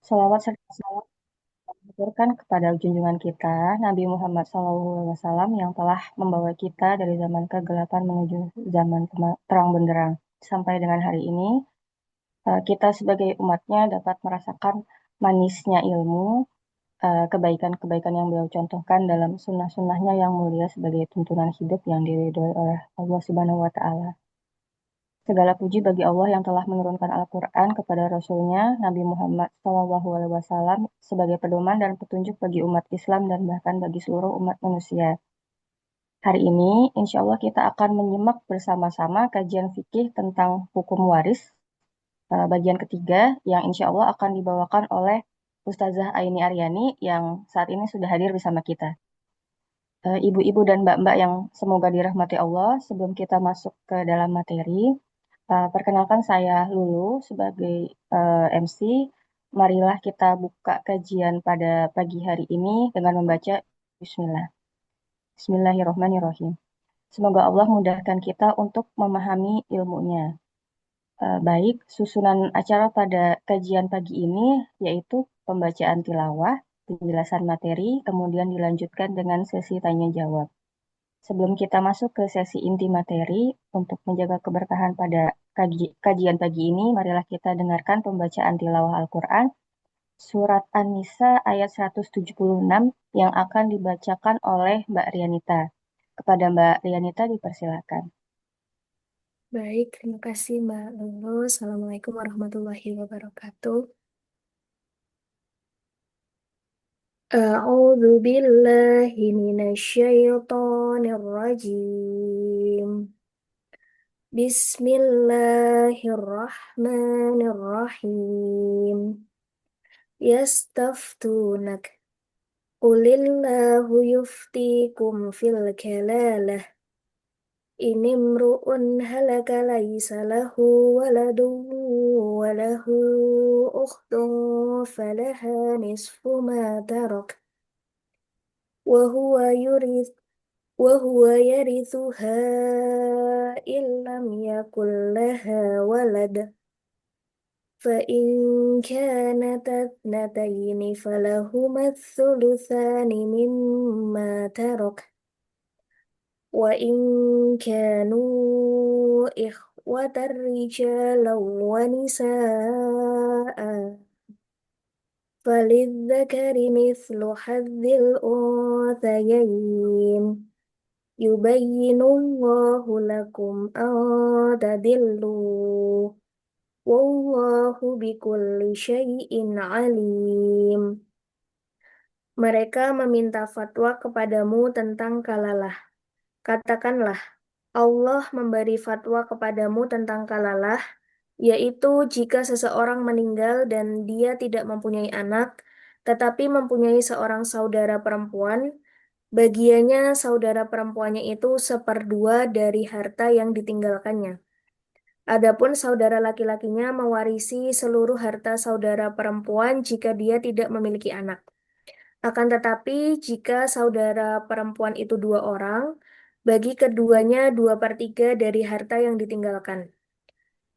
Salawat serta salam dihaturkan kepada junjungan kita, Nabi Muhammad SAW yang telah membawa kita dari zaman kegelapan menuju zaman terang benderang. Sampai dengan hari ini, kita sebagai umatnya dapat merasakan manisnya ilmu, kebaikan-kebaikan yang beliau contohkan dalam sunnah-sunnahnya yang mulia sebagai tuntunan hidup yang diridhoi oleh Allah Subhanahu wa Ta'ala. Segala puji bagi Allah yang telah menurunkan Al-Quran kepada Rasulnya Nabi Muhammad SAW sebagai pedoman dan petunjuk bagi umat Islam dan bahkan bagi seluruh umat manusia. Hari ini, insya Allah kita akan menyimak bersama-sama kajian fikih tentang hukum waris, bagian ketiga, yang insya Allah akan dibawakan oleh Ustazah Aini Aryani yang saat ini sudah hadir bersama kita. Ibu-ibu dan mbak-mbak yang semoga dirahmati Allah, sebelum kita masuk ke dalam materi, perkenalkan saya Lulu sebagai MC. Marilah kita buka kajian pada pagi hari ini dengan membaca Bismillah. Bismillahirrahmanirrahim. Semoga Allah mudahkan kita untuk memahami ilmunya. Baik, susunan acara pada kajian pagi ini yaitu pembacaan tilawah, penjelasan materi, kemudian dilanjutkan dengan sesi tanya jawab. Sebelum kita masuk ke sesi inti materi, untuk menjaga keberkahan pada kajian pagi ini, marilah kita dengarkan pembacaan tilawah Al-Quran, Surat An-Nisa ayat 176 yang akan dibacakan oleh Mbak Rianita. Kepada Mbak Rianita dipersilakan. Baik, terima kasih Mbak Lulu. Assalamualaikum warahmatullahi wabarakatuh. A'udzu billahi minasyaitonir rajim. Bismillahirrahmanirrahim. Yastaftunak. Qulillahu yuftikum fil kalalah. Inimru'un halaka laisa lahu waladun walahu ukhtun falaha nisfu ma tarak wa huwa yurith wa huwa yarithuha illam yakul laha walad fa in kanat athnataini falahuma thuluthani mimma tarak وإن كانوا إخوة رجالا ونساء فللذكر مثل حظ الأنثيين يبين الله لكم أن تضلوا والله بكل شيء عليم. Mereka meminta fatwa kepadamu tentang kalalah. Katakanlah, Allah memberi fatwa kepadamu tentang kalalah, yaitu jika seseorang meninggal dan dia tidak mempunyai anak, tetapi mempunyai seorang saudara perempuan, bagiannya saudara perempuannya itu seperdua dari harta yang ditinggalkannya. Adapun saudara laki-lakinya mewarisi seluruh harta saudara perempuan jika dia tidak memiliki anak. Akan tetapi, jika saudara perempuan itu dua orang, bagi keduanya 2/3 dari harta yang ditinggalkan.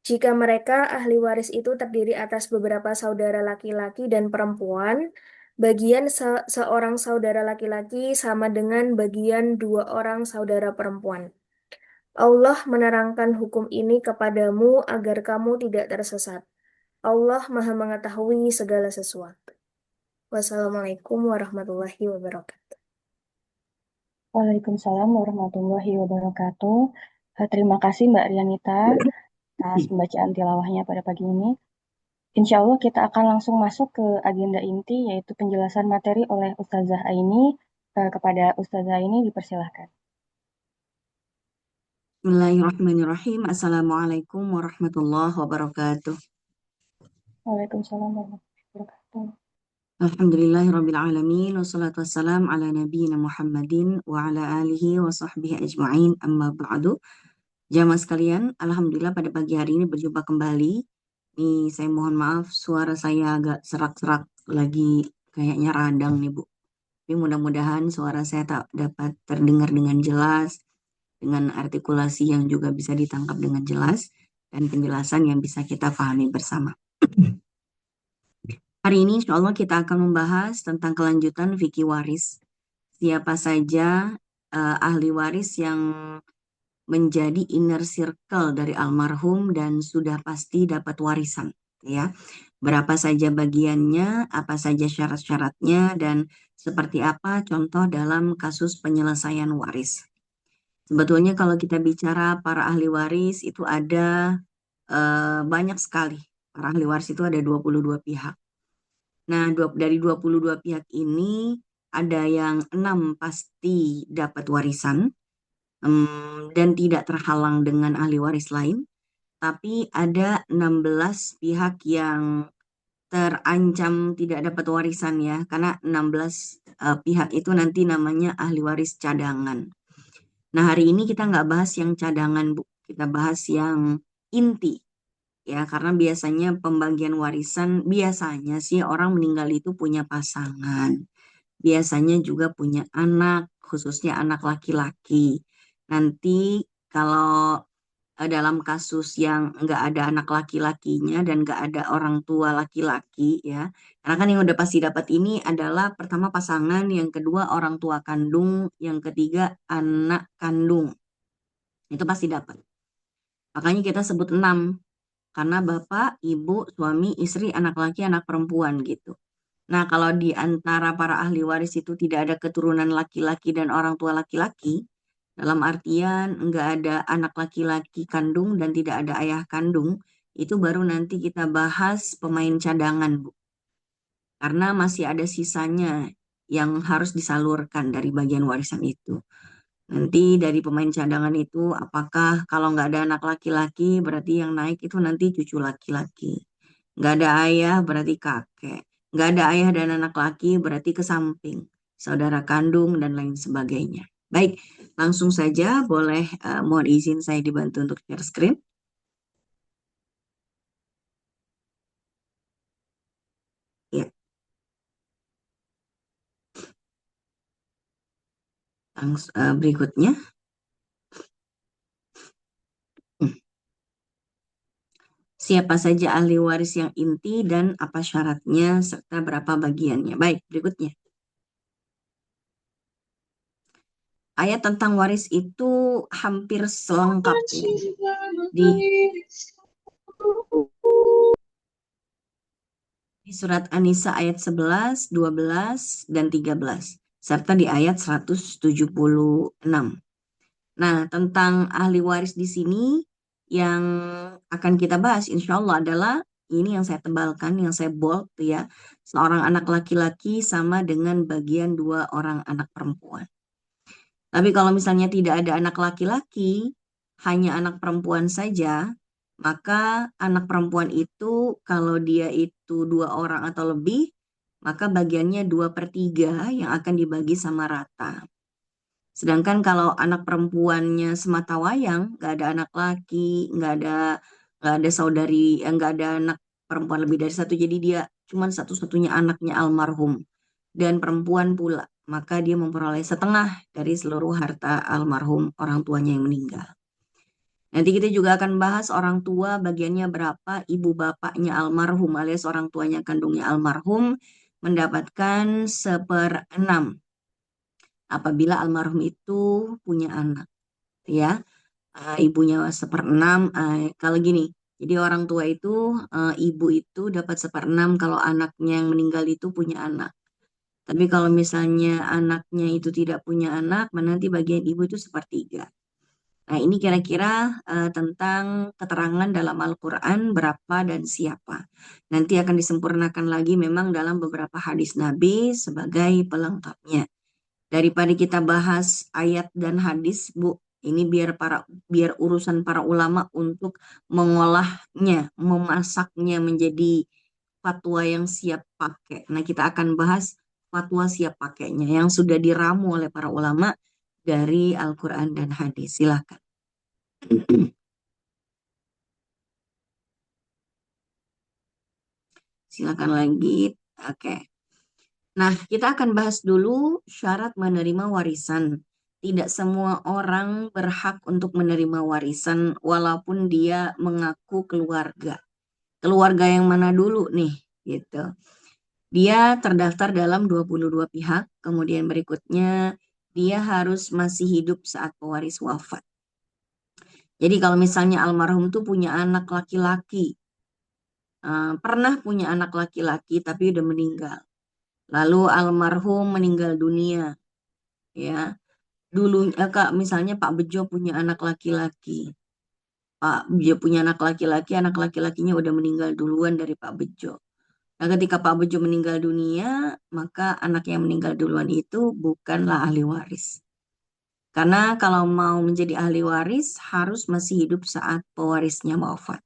Jika mereka ahli waris itu terdiri atas beberapa saudara laki-laki dan perempuan, bagian seorang saudara laki-laki sama dengan bagian dua orang saudara perempuan. Allah menerangkan hukum ini kepadamu agar kamu tidak tersesat. Allah Maha Mengetahui segala sesuatu. Wassalamualaikum warahmatullahi wabarakatuh. Waalaikumsalam warahmatullahi wabarakatuh. Terima kasih Mbak Rianita atas pembacaan tilawahnya pada pagi ini. Insya Allah kita akan langsung masuk ke agenda inti yaitu penjelasan materi oleh Ustazah Aini. Kepada Ustazah Aini dipersilahkan. Bismillahirrahmanirrahim. Assalamualaikum warahmatullahi wabarakatuh. Waalaikumsalam warahmatullahi wabarakatuh. Alhamdulillahirabbil alamin wassalatu wassalam ala nabiyyina Muhammadin wa ala alihi wa sahbihi ajma'in amma ba'du. Jamaah sekalian, alhamdulillah pada pagi hari ini berjumpa kembali. Nih, saya mohon maaf suara saya agak serak-serak lagi kayaknya radang nih, Bu. Tapi mudah-mudahan suara saya tak dapat terdengar dengan jelas, dengan artikulasi yang juga bisa ditangkap dengan jelas, dan penjelasan yang bisa kita pahami bersama. Hari ini insya Allah kita akan membahas tentang kelanjutan fikih waris. Siapa saja ahli waris yang menjadi inner circle dari almarhum dan sudah pasti dapat warisan, ya. Berapa saja bagiannya, apa saja syarat-syaratnya, dan seperti apa contoh dalam kasus penyelesaian waris. Sebetulnya kalau kita bicara para ahli waris itu ada banyak sekali. Para ahli waris itu ada 22 pihak. Nah, dari 22 pihak ini ada yang 6 pasti dapat warisan, dan tidak terhalang dengan ahli waris lain. Tapi ada 16 pihak yang terancam tidak dapat warisan ya, karena 16 pihak itu nanti namanya ahli waris cadangan. Nah, hari ini kita nggak bahas yang cadangan, Bu. Kita bahas yang inti. Ya, karena biasanya pembagian warisan, biasanya sih orang meninggal itu punya pasangan. Biasanya juga punya anak, khususnya anak laki-laki. Nanti kalau dalam kasus yang nggak ada anak laki-lakinya dan nggak ada orang tua laki-laki ya. Karena kan yang udah pasti dapat ini adalah pertama pasangan, yang kedua orang tua kandung, yang ketiga anak kandung. Itu pasti dapat. Makanya kita sebut 6 karena bapak, ibu, suami, istri, anak laki, anak perempuan gitu. Nah, kalau di antara para ahli waris itu tidak ada keturunan laki-laki dan orang tua laki-laki, dalam artian nggak ada anak laki-laki kandung dan tidak ada ayah kandung, itu baru nanti kita bahas pemain cadangan, Bu. Karena masih ada sisanya yang harus disalurkan dari bagian warisan itu. Nanti dari pemain cadangan itu, apakah kalau nggak ada anak laki-laki, berarti yang naik itu nanti cucu laki-laki. Nggak ada ayah berarti kakek. Nggak ada ayah dan anak laki berarti ke samping. Saudara kandung dan lain sebagainya. Baik, langsung saja boleh mohon izin saya dibantu untuk share screen. Ya, langsung berikutnya. Hmm. Siapa saja ahli waris yang inti dan apa syaratnya serta berapa bagiannya. Baik, berikutnya. Ayat tentang waris itu hampir selengkap ya. Di surat An-Nisa ayat 11, 12, dan 13. Serta di ayat 176. Nah, tentang ahli waris di sini yang akan kita bahas insya Allah adalah ini yang saya tebalkan, yang saya bold ya. Seorang anak laki-laki sama dengan bagian 2 orang anak perempuan. Tapi kalau misalnya tidak ada anak laki-laki, hanya anak perempuan saja, maka anak perempuan itu kalau dia itu 2 orang atau lebih, maka bagiannya 2/3 yang akan dibagi sama rata. Sedangkan kalau anak perempuannya semata wayang, nggak ada anak laki, nggak ada saudari, nggak ada anak perempuan lebih dari satu, jadi dia cuma satu-satunya anaknya almarhum dan perempuan pula, maka dia memperoleh setengah dari seluruh harta almarhum orang tuanya yang meninggal. Nanti kita juga akan bahas orang tua bagiannya berapa, ibu bapaknya almarhum alias orang tuanya kandungnya almarhum mendapatkan 1/6 apabila almarhum itu punya anak, ya. Ibunya 1/6, kalau gini, jadi orang tua itu, ibu itu dapat 1/6 kalau anaknya yang meninggal itu punya anak. Tapi kalau misalnya anaknya itu tidak punya anak, nanti bagian ibu itu 1/3. Nah, ini kira-kira tentang keterangan dalam Al-Quran berapa dan siapa. Nanti akan disempurnakan lagi memang dalam beberapa hadis Nabi sebagai pelengkapnya. Daripada kita bahas ayat dan hadis, Bu, ini biar urusan para ulama untuk mengolahnya, memasaknya menjadi fatwa yang siap pakai. Nah, kita akan bahas fatwa siap pakainya yang sudah diramu oleh para ulama dari Al-Quran dan hadis. Silakan. Silakan lagi. Oke. Nah, kita akan bahas dulu syarat menerima warisan. Tidak semua orang berhak untuk menerima warisan walaupun dia mengaku keluarga. Keluarga yang mana dulu nih, gitu. Dia terdaftar dalam 22 pihak, kemudian berikutnya dia harus masih hidup saat pewaris wafat. Jadi kalau misalnya almarhum tuh punya anak laki-laki, pernah punya anak laki-laki tapi udah meninggal. Lalu almarhum meninggal dunia, ya. Dulu Kak, misalnya Pak Bejo punya anak laki-laki. Pak Bejo punya anak laki-lakinya udah meninggal duluan dari Pak Bejo. Nah, ketika Pak Bejo meninggal dunia, maka anak yang meninggal duluan itu bukanlah ahli waris. Karena kalau mau menjadi ahli waris harus masih hidup saat pewarisnya wafat.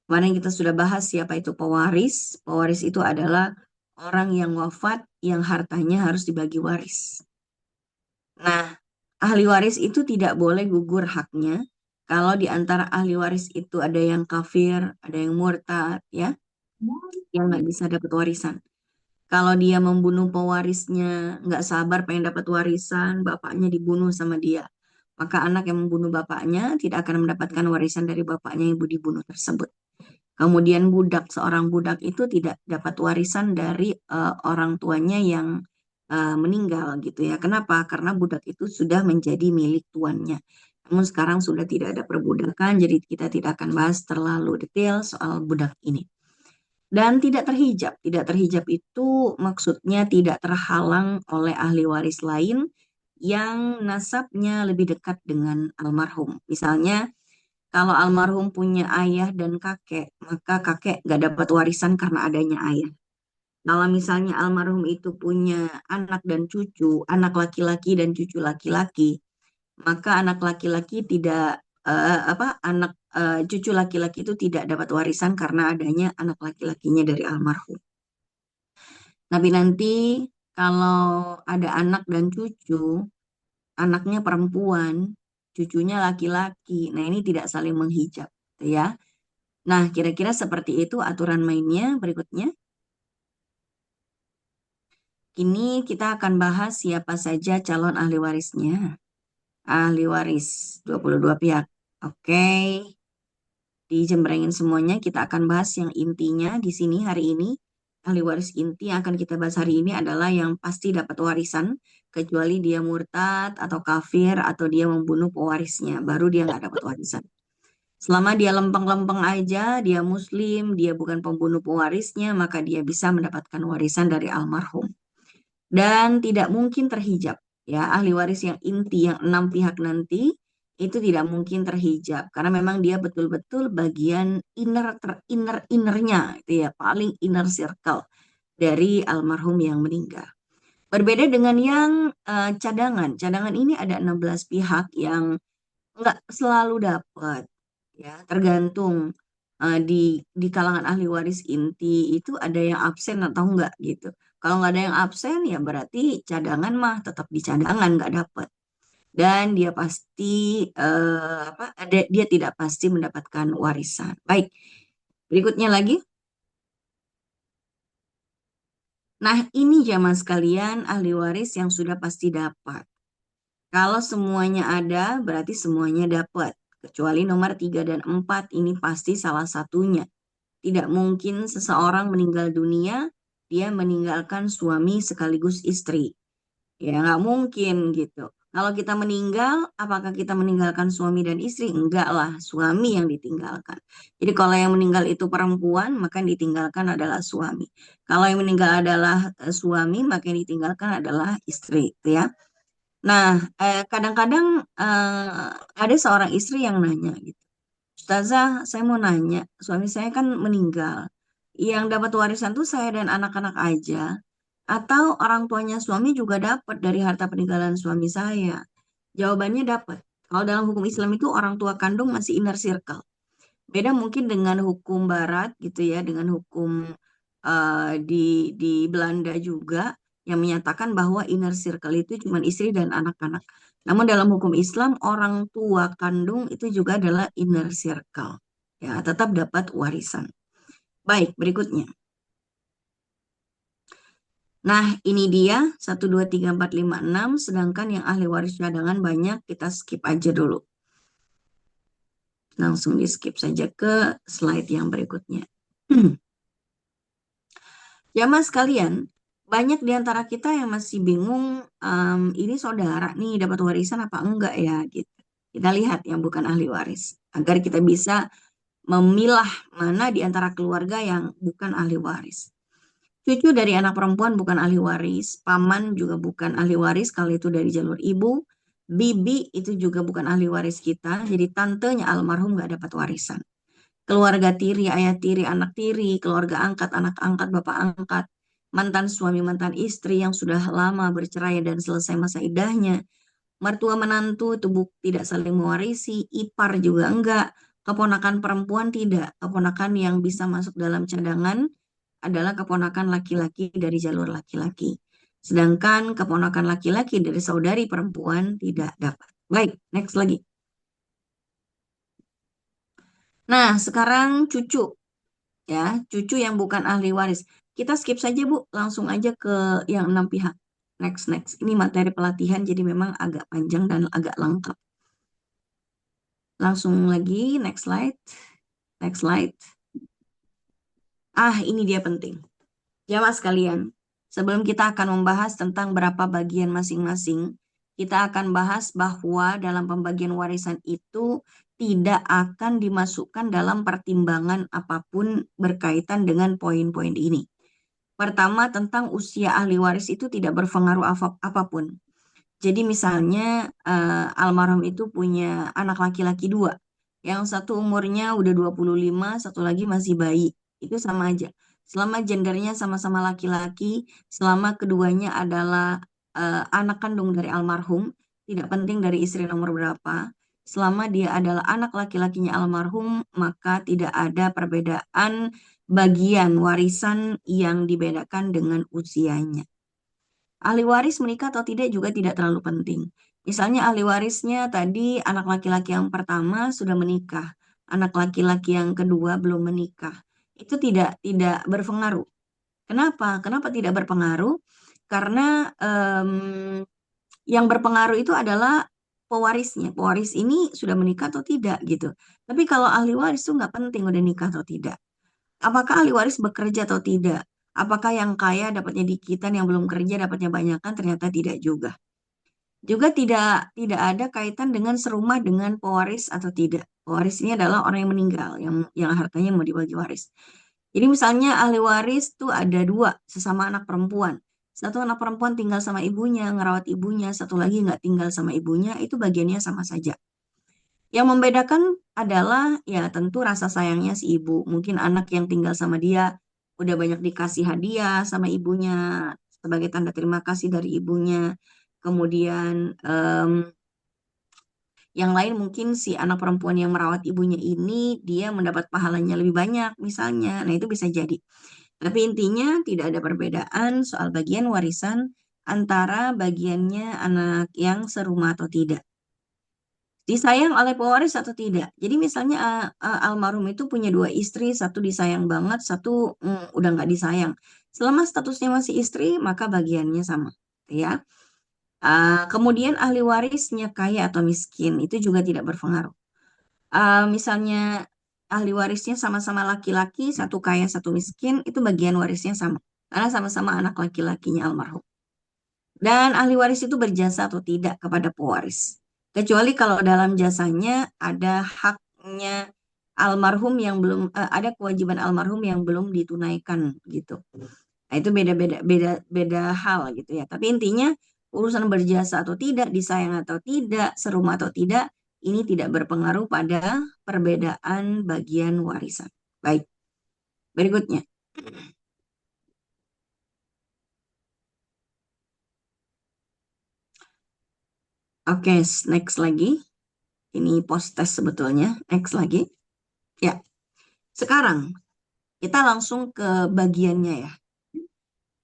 Kemarin kita sudah bahas siapa itu pewaris. Pewaris itu adalah orang yang wafat yang hartanya harus dibagi waris. Nah, ahli waris itu tidak boleh gugur haknya kalau di antara ahli waris itu ada yang kafir, ada yang murtad, ya, yang nggak bisa dapat warisan. Kalau dia membunuh pewarisnya, nggak sabar pengen dapat warisan, bapaknya dibunuh sama dia. Maka anak yang membunuh bapaknya tidak akan mendapatkan warisan dari bapaknya yang dibunuh tersebut. Kemudian budak, seorang budak itu tidak dapat warisan dari orang tuanya yang meninggal gitu ya. Kenapa? Karena budak itu sudah menjadi milik tuannya. Namun sekarang sudah tidak ada perbudakan, jadi kita tidak akan bahas terlalu detail soal budak ini. Dan tidak terhijab. Tidak terhijab itu maksudnya tidak terhalang oleh ahli waris lain yang nasabnya lebih dekat dengan almarhum. Misalnya, kalau almarhum punya ayah dan kakek, maka kakek gak dapat warisan karena adanya ayah. Kalau misalnya almarhum itu punya anak dan cucu, anak laki-laki dan cucu laki-laki, maka anak laki-laki tidak anak cucu laki-laki itu tidak dapat warisan karena adanya anak laki-lakinya dari almarhum. Tapi nanti kalau ada anak dan cucu, anaknya perempuan, cucunya laki-laki. Nah, ini tidak saling menghijab, gitu ya. Nah, kira-kira seperti itu aturan mainnya. Berikutnya, kini kita akan bahas siapa saja calon ahli warisnya. Ahli waris 22 pihak. Oke, dijembrengin semuanya. Kita akan bahas yang intinya di sini hari ini. Ahli waris inti yang akan kita bahas hari ini adalah yang pasti dapat warisan, kecuali dia murtad atau kafir atau dia membunuh pewarisnya, baru dia nggak dapat warisan. Selama dia lempeng-lempeng aja, dia muslim, dia bukan pembunuh pewarisnya, maka dia bisa mendapatkan warisan dari almarhum. Dan tidak mungkin terhijab. Ya, ahli waris yang inti, yang 6 pihak nanti, itu tidak mungkin terhijab. Karena memang dia betul-betul bagian innernya, itu ya, paling inner circle dari almarhum yang meninggal. Berbeda dengan yang cadangan. Cadangan ini ada 16 pihak yang nggak selalu dapat, ya tergantung di kalangan ahli waris inti itu ada yang absen atau enggak gitu. Kalau nggak ada yang absen ya berarti cadangan mah tetap di cadangan nggak dapat, dan dia pasti dia tidak pasti mendapatkan warisan. Baik, berikutnya lagi. Nah, ini jamaah sekalian ahli waris yang sudah pasti dapat. Kalau semuanya ada, berarti semuanya dapat. Kecuali nomor 3 dan 4, ini pasti salah satunya. Tidak mungkin seseorang meninggal dunia, dia meninggalkan suami sekaligus istri. Ya, nggak mungkin gitu. Kalau kita meninggal, apakah kita meninggalkan suami dan istri? Enggak lah, suami yang ditinggalkan. Jadi kalau yang meninggal itu perempuan, maka yang ditinggalkan adalah suami. Kalau yang meninggal adalah suami, maka yang ditinggalkan adalah istri, gitu ya. Nah, kadang-kadang ada seorang istri yang nanya gitu, Ustazah, saya mau nanya, suami saya kan meninggal. Yang dapat warisan tuh saya dan anak-anak aja, atau orang tuanya suami juga dapat dari harta peninggalan suami saya? Jawabannya dapat. Kalau dalam hukum Islam itu orang tua kandung masih inner circle. Beda mungkin dengan hukum Barat gitu ya, dengan hukum di Belanda juga yang menyatakan bahwa inner circle itu cuma istri dan anak-anak. Namun dalam hukum Islam orang tua kandung itu juga adalah inner circle. Ya, tetap dapat warisan. Baik, berikutnya. Nah, ini dia 1, 2, 3, 4, 5, 6. Sedangkan yang ahli waris cadangan banyak, kita skip aja dulu. Langsung di skip saja ke slide yang berikutnya. Jamaah sekalian, banyak di antara kita yang masih bingung, ini saudara nih dapat warisan apa enggak ya gitu. Kita lihat yang bukan ahli waris, agar kita bisa memilah mana di antara keluarga yang bukan ahli waris. Cucu dari anak perempuan bukan ahli waris, paman juga bukan ahli waris kalau itu dari jalur ibu, bibi itu juga bukan ahli waris kita, jadi tantenya almarhum nggak dapat warisan. Keluarga tiri, ayah tiri, anak tiri, keluarga angkat, anak angkat, bapak angkat, mantan suami, mantan istri yang sudah lama bercerai dan selesai masa idahnya, mertua menantu itu tidak saling mewarisi, ipar juga enggak, keponakan perempuan tidak, keponakan yang bisa masuk dalam cadangan adalah keponakan laki-laki dari jalur laki-laki. Sedangkan keponakan laki-laki dari saudari perempuan tidak dapat. Baik, next lagi. Nah, sekarang cucu ya, cucu yang bukan ahli waris. Kita skip saja Bu, langsung aja ke yang 6 pihak. Next, next. Ini materi pelatihan jadi memang agak panjang dan agak lengkap. Langsung lagi, next slide. Next slide. Ah, ini dia penting. Jamaah sekalian, sebelum kita akan membahas tentang berapa bagian masing-masing, kita akan bahas bahwa dalam pembagian warisan itu tidak akan dimasukkan dalam pertimbangan apapun berkaitan dengan poin-poin ini. Pertama, tentang usia ahli waris itu tidak berpengaruh apapun. Jadi misalnya almarhum itu punya anak laki-laki dua. Yang satu umurnya udah 25, satu lagi masih bayi. Itu sama aja. Selama gendernya sama-sama laki-laki, selama keduanya adalah anak kandung dari almarhum, tidak penting dari istri nomor berapa. Selama dia adalah anak laki-lakinya almarhum, maka tidak ada perbedaan bagian warisan yang dibedakan dengan usianya. Ahli waris menikah atau tidak juga tidak terlalu penting. Misalnya ahli warisnya tadi anak laki-laki yang pertama sudah menikah, anak laki-laki yang kedua belum menikah. Itu tidak berpengaruh. Kenapa? Kenapa tidak berpengaruh? Karena yang berpengaruh itu adalah pewarisnya. Pewaris ini sudah menikah atau tidak gitu. Tapi kalau ahli waris itu nggak penting udah nikah atau tidak. Apakah ahli waris bekerja atau tidak? Apakah yang kaya dapatnya dikitan, yang belum kerja dapatnya banyakan? Ternyata tidak juga. Juga tidak ada kaitan dengan serumah dengan pewaris atau tidak. Pewaris ini adalah orang yang meninggal, yang hartanya mau dibagi waris. Jadi misalnya ahli waris tuh ada dua, sesama anak perempuan. Satu anak perempuan tinggal sama ibunya, ngerawat ibunya, satu lagi nggak tinggal sama ibunya, itu bagiannya sama saja. Yang membedakan adalah ya tentu rasa sayangnya si ibu. Mungkin anak yang tinggal sama dia udah banyak dikasih hadiah sama ibunya sebagai tanda terima kasih dari ibunya. Kemudian yang lain mungkin si anak perempuan yang merawat ibunya ini dia mendapat pahalanya lebih banyak misalnya. Nah itu bisa jadi. Tapi intinya tidak ada perbedaan soal bagian warisan antara bagiannya anak yang serumah atau tidak. Disayang oleh pewaris atau tidak. Jadi misalnya almarhum itu punya dua istri, satu disayang banget, satu udah nggak disayang. Selama statusnya masih istri, maka bagiannya sama, ya. Kemudian ahli warisnya kaya atau miskin, itu juga tidak berpengaruh. Misalnya ahli warisnya sama-sama laki-laki, satu kaya, satu miskin, itu bagian warisnya sama. Karena sama-sama anak laki-lakinya almarhum. Dan ahli waris itu berjasa atau tidak kepada pewaris. Kecuali kalau dalam jasanya ada haknya almarhum yang belum, ada kewajiban almarhum yang belum ditunaikan gitu. Nah, itu beda hal gitu ya. Tapi intinya urusan berjasa atau tidak, disayang atau tidak, serumah atau tidak, ini tidak berpengaruh pada perbedaan bagian warisan. Baik, berikutnya. Oke, next lagi. Ini post test sebetulnya. Next lagi. Ya, sekarang kita langsung ke bagiannya ya.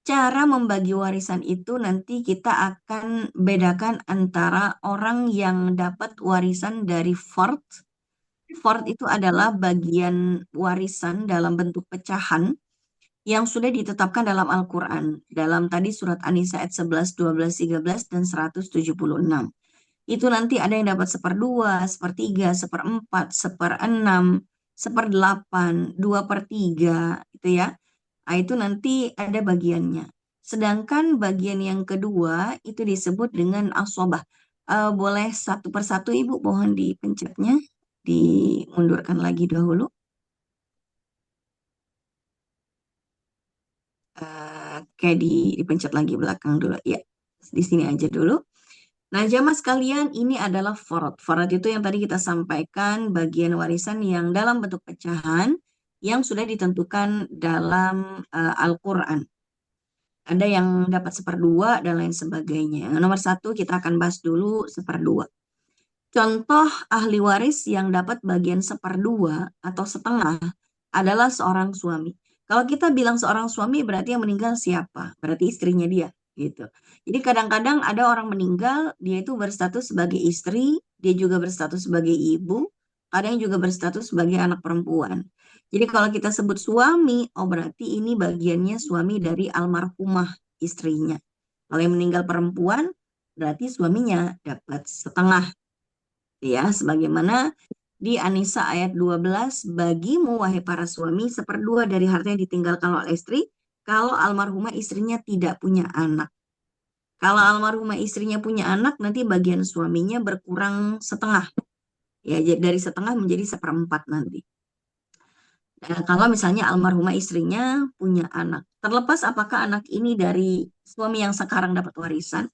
Cara membagi warisan itu nanti kita akan bedakan antara orang yang dapat warisan dari fard. Fard itu adalah bagian warisan dalam bentuk pecahan yang sudah ditetapkan dalam Al-Quran. Dalam tadi surat An-Nisa ayat 11, 12, 13, dan 176. Itu nanti ada yang dapat 1/2, 1/3, 1/4, 1/6, 1/8, 2/3, itu ya. Nah, itu nanti ada bagiannya. Sedangkan bagian yang kedua itu disebut dengan asobah. Boleh satu persatu Ibu, mohon dipencetnya, dimundurkan lagi dahulu. Kayak dipencet lagi belakang dulu. Ya, di sini aja dulu. Nah, jamaah sekalian, ini adalah farad. Farad itu yang tadi kita sampaikan, bagian warisan yang dalam bentuk pecahan yang sudah ditentukan dalam Al-Quran. Ada yang dapat seperdua dan lain sebagainya. Yang nomor satu kita akan bahas dulu seperdua. Contoh ahli waris yang dapat bagian seperdua atau setengah adalah seorang suami. Kalau kita bilang seorang suami berarti yang meninggal siapa? Berarti istrinya dia, gitu. Jadi kadang-kadang ada orang meninggal, dia itu berstatus sebagai istri, dia juga berstatus sebagai ibu, ada yang juga berstatus sebagai anak perempuan. Jadi kalau kita sebut suami, oh berarti ini bagiannya suami dari almarhumah istrinya. Kalau yang meninggal perempuan, berarti suaminya dapat setengah. Ya, sebagaimana di An-Nisa ayat 12, bagimu wahai para suami seperdua dari harta yang ditinggalkan oleh istri kalau almarhumah istrinya tidak punya anak. Kalau almarhumah istrinya punya anak, nanti bagian suaminya berkurang setengah. Ya, dari setengah menjadi seperempat nanti. Nah, kalau misalnya almarhumah istrinya punya anak, terlepas apakah anak ini dari suami yang sekarang dapat warisan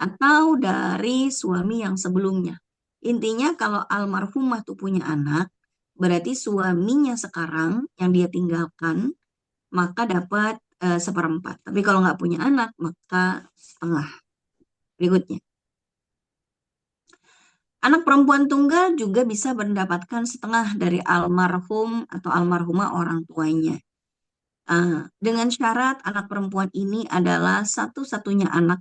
atau dari suami yang sebelumnya. Intinya kalau almarhumah tuh punya anak, berarti suaminya sekarang yang dia tinggalkan maka dapat seperempat. Tapi kalau nggak punya anak maka setengah. Berikutnya. Anak perempuan tunggal juga bisa mendapatkan setengah dari almarhum atau almarhumah orang tuanya. Dengan syarat anak perempuan ini adalah satu-satunya anak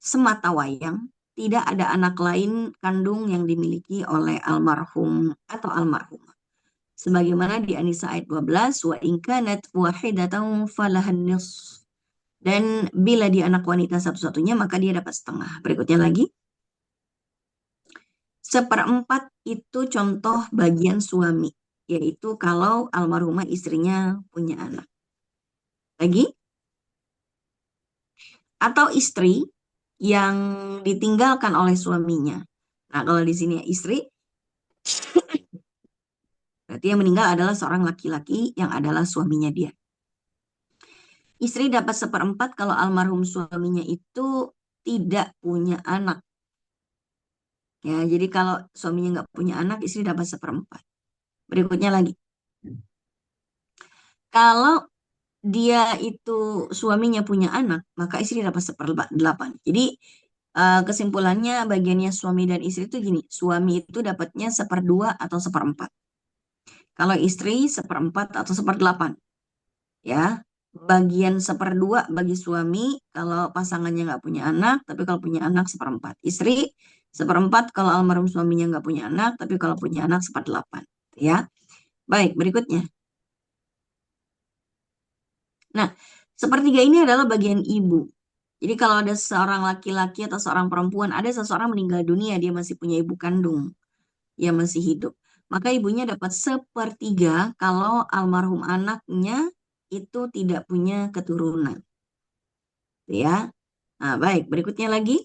semata wayang, tidak ada anak lain kandung yang dimiliki oleh almarhum atau almarhumah. Sebagaimana di An-Nisa ayat 12, wa in kanat wahidatan falahan nisf. Dan bila dia anak wanita satu-satunya, maka dia dapat setengah. Berikutnya lagi. Seperempat itu contoh bagian suami, yaitu kalau almarhumah istrinya punya anak. Lagi. Atau istri yang ditinggalkan oleh suaminya. Nah, kalau di sini istri, berarti yang meninggal adalah seorang laki-laki yang adalah suaminya dia. Istri dapat seperempat kalau almarhum suaminya itu tidak punya anak. Ya, jadi kalau suaminya nggak punya anak, istri dapat seperempat. Berikutnya lagi. Kalau dia itu suaminya punya anak, maka istri dapat seperdelapan. Jadi kesimpulannya bagiannya suami dan istri itu gini, suami itu dapatnya seperdua atau seperempat. Kalau istri seperempat atau seperdelapan. Ya, bagian seperdua bagi suami kalau pasangannya nggak punya anak, tapi kalau punya anak seperempat. Istri seperempat kalau almarhum suaminya nggak punya anak, tapi kalau punya anak seperdelapan. Ya, baik berikutnya. Nah, sepertiga ini adalah bagian ibu. Jadi kalau ada seorang laki-laki atau seorang perempuan, ada seseorang meninggal dunia, dia masih punya ibu kandung, dia masih hidup. Maka ibunya dapat sepertiga kalau almarhum anaknya itu tidak punya keturunan. Ya. Nah, baik, berikutnya lagi.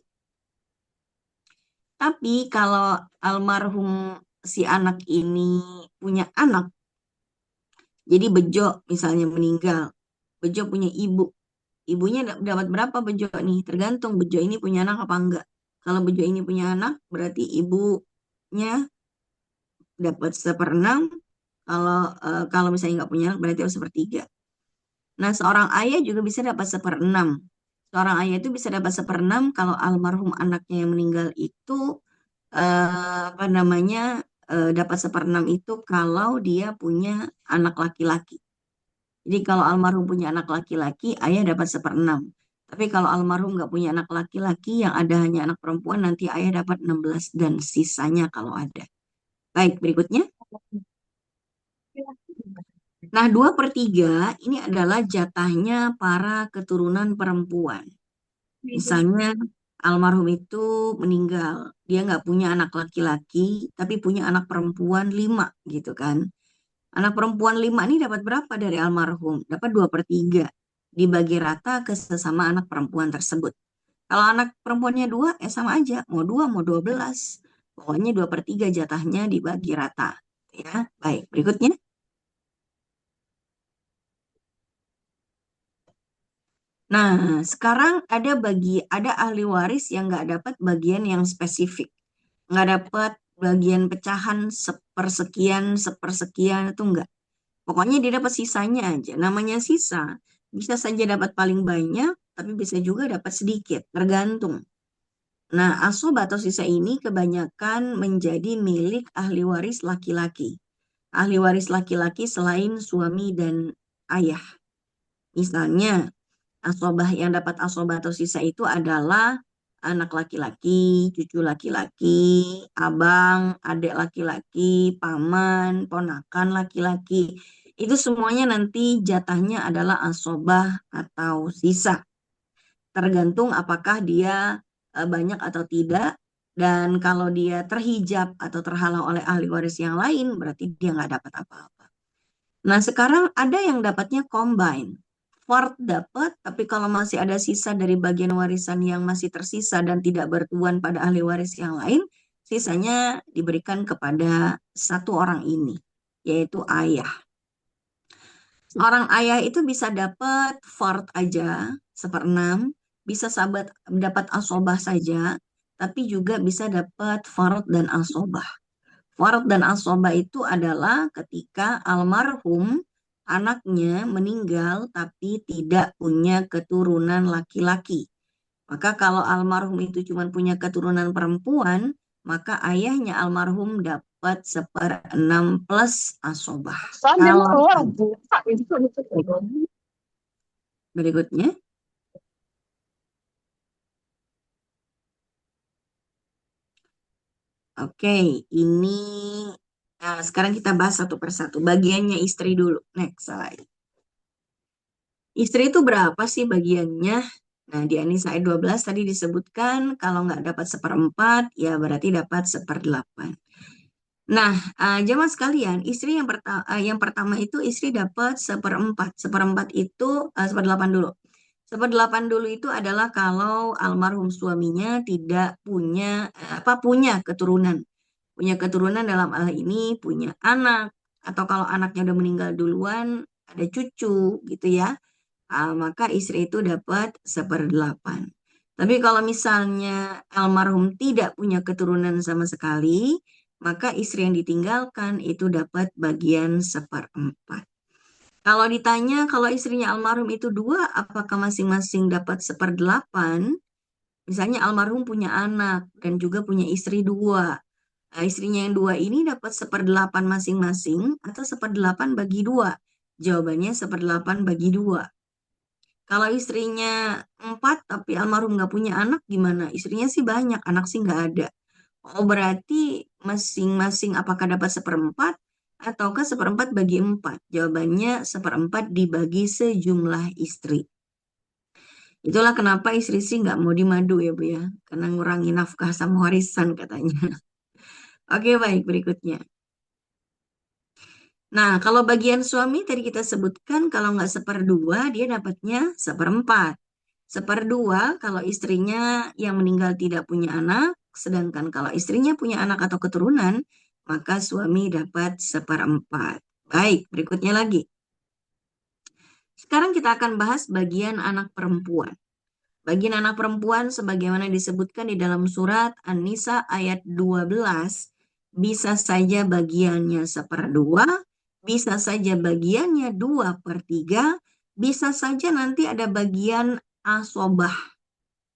Tapi kalau almarhum si anak ini punya anak, jadi Bejo misalnya meninggal, Bejo punya ibu. Ibunya dapat berapa Bejo nih? Tergantung Bejo ini punya anak apa enggak. Kalau Bejo ini punya anak, berarti ibunya dapat seperenam. Kalau misalnya nggak punya anak, berarti harus sepertiga. Nah, seorang ayah juga bisa dapat seperenam. Seorang ayah itu bisa dapat seperenam kalau almarhum anaknya yang meninggal itu apa namanya dapat seperenam itu kalau dia punya anak laki-laki. Jadi kalau almarhum punya anak laki-laki, ayah dapat seperenam. Tapi kalau almarhum nggak punya anak laki-laki, yang ada hanya anak perempuan, nanti ayah dapat 16 dan sisanya kalau ada. Baik, berikutnya. Nah, 2/3 ini adalah jatahnya para keturunan perempuan. Misalnya almarhum itu meninggal, dia nggak punya anak laki-laki, tapi punya anak perempuan 5 gitu kan. Anak perempuan 5 ini dapat berapa dari almarhum? Dapat 2/3. Dibagi rata ke sesama anak perempuan tersebut. Kalau anak perempuannya 2, sama aja. Mau 2, mau 12. Pokoknya 2/3 jatahnya dibagi rata. Ya, baik. Berikutnya. Nah, sekarang ada ahli waris yang nggak dapat bagian yang spesifik. Nggak dapat bagian pecahan sepersekian, sepersekian, itu nggak. Pokoknya dia dapat sisanya aja. Namanya sisa. Bisa saja dapat paling banyak, tapi bisa juga dapat sedikit. Tergantung. Nah, asob atau sisa ini kebanyakan menjadi milik ahli waris laki-laki. Ahli waris laki-laki selain suami dan ayah. Misalnya, asobah yang dapat asobah atau sisa itu adalah anak laki-laki, cucu laki-laki, abang, adik laki-laki, paman, ponakan laki-laki. Itu semuanya nanti jatahnya adalah asobah atau sisa. Tergantung apakah dia banyak atau tidak. Dan kalau dia terhijab atau terhalang oleh ahli waris yang lain, berarti dia nggak dapat apa-apa. Nah, sekarang ada yang dapatnya combine. Fard dapat, tapi kalau masih ada sisa dari bagian warisan yang masih tersisa dan tidak bertuan pada ahli waris yang lain, sisanya diberikan kepada satu orang ini, yaitu ayah. Seorang ayah itu bisa dapat fard aja, 1/6, bisa dapat asobah saja, tapi juga bisa dapat fard dan asobah. Fard dan asobah itu adalah ketika almarhum anaknya meninggal tapi tidak punya keturunan laki-laki. Maka kalau almarhum itu cuma punya keturunan perempuan, maka ayahnya almarhum dapat 1/6 plus asobah. Kalau berikutnya, oke, ini sekarang kita bahas satu persatu. Bagiannya istri dulu. Next slide. Istri itu berapa sih bagiannya? Nah, di An-Nisa ayat 12 tadi disebutkan kalau nggak dapat 1/4, ya berarti dapat 1/8. Nah, jamaah sekalian, istri yang pertama itu istri dapat 1/4. 1/4 itu 1/8 dulu. 1/8 dulu itu adalah kalau almarhum suaminya tidak punya keturunan. Punya keturunan dalam hal ini punya anak, atau kalau anaknya udah meninggal duluan, ada cucu gitu ya. Maka istri itu dapat 1/8. Tapi kalau misalnya almarhum tidak punya keturunan sama sekali, maka istri yang ditinggalkan itu dapat bagian 1/4. Kalau ditanya kalau istrinya almarhum itu 2, apakah masing-masing dapat 1/8? Misalnya almarhum punya anak dan juga punya istri 2. Nah, istrinya yang 2 ini dapat 1/8 masing-masing atau 1/8 bagi 2? Jawabannya 1/8 bagi 2. Kalau istrinya 4 tapi almarhum nggak punya anak gimana? Istrinya sih banyak, anak sih nggak ada. Oh, berarti masing-masing apakah dapat 1/4 ataukah 1/4 bagi 4? Jawabannya 1/4 dibagi sejumlah istri. Itulah kenapa istri sih nggak mau dimadu ya Bu ya. Karena ngurangi nafkah sama warisan katanya. Oke, baik, berikutnya. Nah, kalau bagian suami tadi kita sebutkan kalau nggak 1/2 dia dapatnya 1/4. 1/2 kalau istrinya yang meninggal tidak punya anak, sedangkan kalau istrinya punya anak atau keturunan, maka suami dapat 1/4. Baik, berikutnya lagi. Sekarang kita akan bahas bagian anak perempuan. Bagian anak perempuan sebagaimana disebutkan di dalam surat An-Nisa ayat 12, bisa saja bagiannya 1/2, bisa saja bagiannya 2/3, bisa saja nanti ada bagian asobah.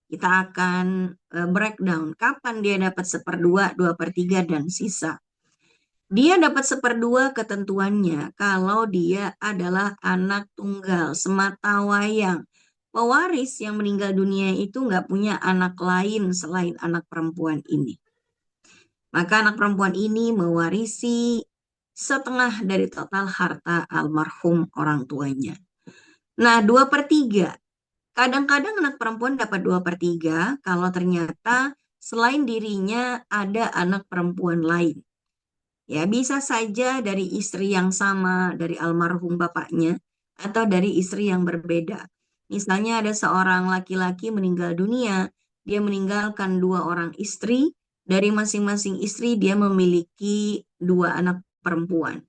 Kita akan breakdown kapan dia dapat 1/2, 2/3, dan sisa. Dia dapat 1/2 ketentuannya kalau dia adalah anak tunggal, semata wayang. Pewaris yang meninggal dunia itu nggak punya anak lain selain anak perempuan ini. Maka anak perempuan ini mewarisi setengah dari total harta almarhum orang tuanya. Nah, 2/3. Kadang-kadang anak perempuan dapat 2/3 kalau ternyata selain dirinya ada anak perempuan lain. Ya, bisa saja dari istri yang sama, dari almarhum bapaknya, atau dari istri yang berbeda. Misalnya ada seorang laki-laki meninggal dunia, dia meninggalkan dua orang istri, dari masing-masing istri dia memiliki dua anak perempuan.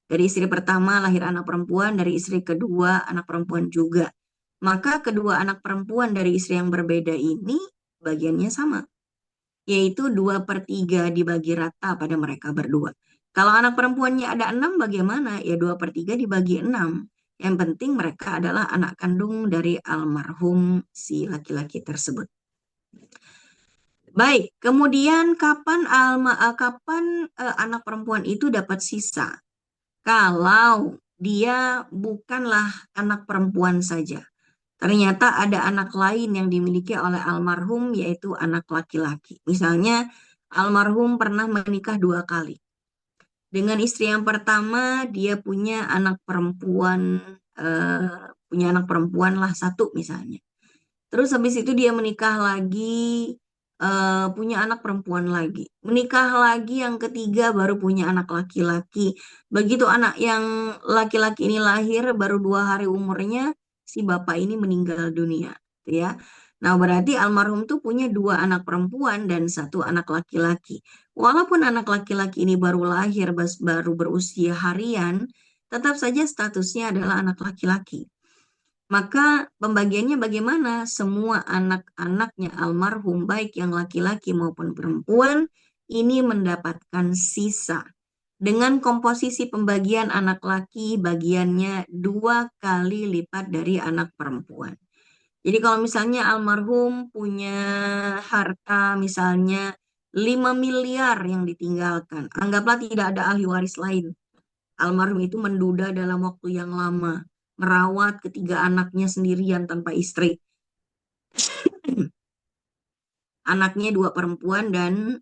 Dari istri pertama lahir anak perempuan, dari istri kedua anak perempuan juga. Maka kedua anak perempuan dari istri yang berbeda ini bagiannya sama, yaitu 2/3 dibagi rata pada mereka berdua. Kalau anak perempuannya ada 6, bagaimana? Ya 2/3 dibagi 6. Yang penting mereka adalah anak kandung dari almarhum si laki-laki tersebut. Baik, kemudian kapan anak perempuan itu dapat sisa? Kalau dia bukanlah anak perempuan saja. Ternyata ada anak lain yang dimiliki oleh almarhum, yaitu anak laki-laki. Misalnya, almarhum pernah menikah 2 kali. Dengan istri yang pertama, dia punya anak perempuan lah satu misalnya. Terus habis itu dia menikah lagi, punya anak perempuan lagi. Menikah lagi yang ketiga baru punya anak laki-laki. Begitu anak yang laki-laki ini lahir, baru 2 hari umurnya, si bapak ini meninggal dunia. Gitu ya. Nah, berarti almarhum tuh punya 2 anak perempuan dan satu anak laki-laki. Walaupun anak laki-laki ini baru lahir, baru berusia harian, tetap saja statusnya adalah anak laki-laki. Maka pembagiannya bagaimana? Semua anak-anaknya almarhum, baik yang laki-laki maupun perempuan, ini mendapatkan sisa. Dengan komposisi pembagian anak laki, bagiannya 2 kali lipat dari anak perempuan. Jadi kalau misalnya almarhum punya harta misalnya 5 miliar yang ditinggalkan, anggaplah tidak ada ahli waris lain. Almarhum itu menduda dalam waktu yang lama, merawat ketiga anaknya sendirian tanpa istri. Anaknya 2 perempuan dan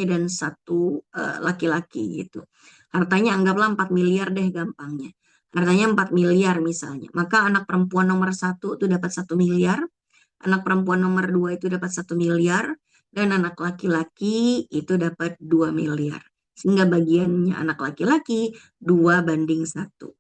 dan satu laki-laki gitu. Hartanya anggaplah 4 miliar deh gampangnya. Hartanya 4 miliar misalnya. Maka anak perempuan nomor 1 itu dapat 1 miliar, anak perempuan nomor 2 itu dapat 1 miliar, dan anak laki-laki itu dapat 2 miliar. Sehingga bagiannya anak laki-laki 2/1.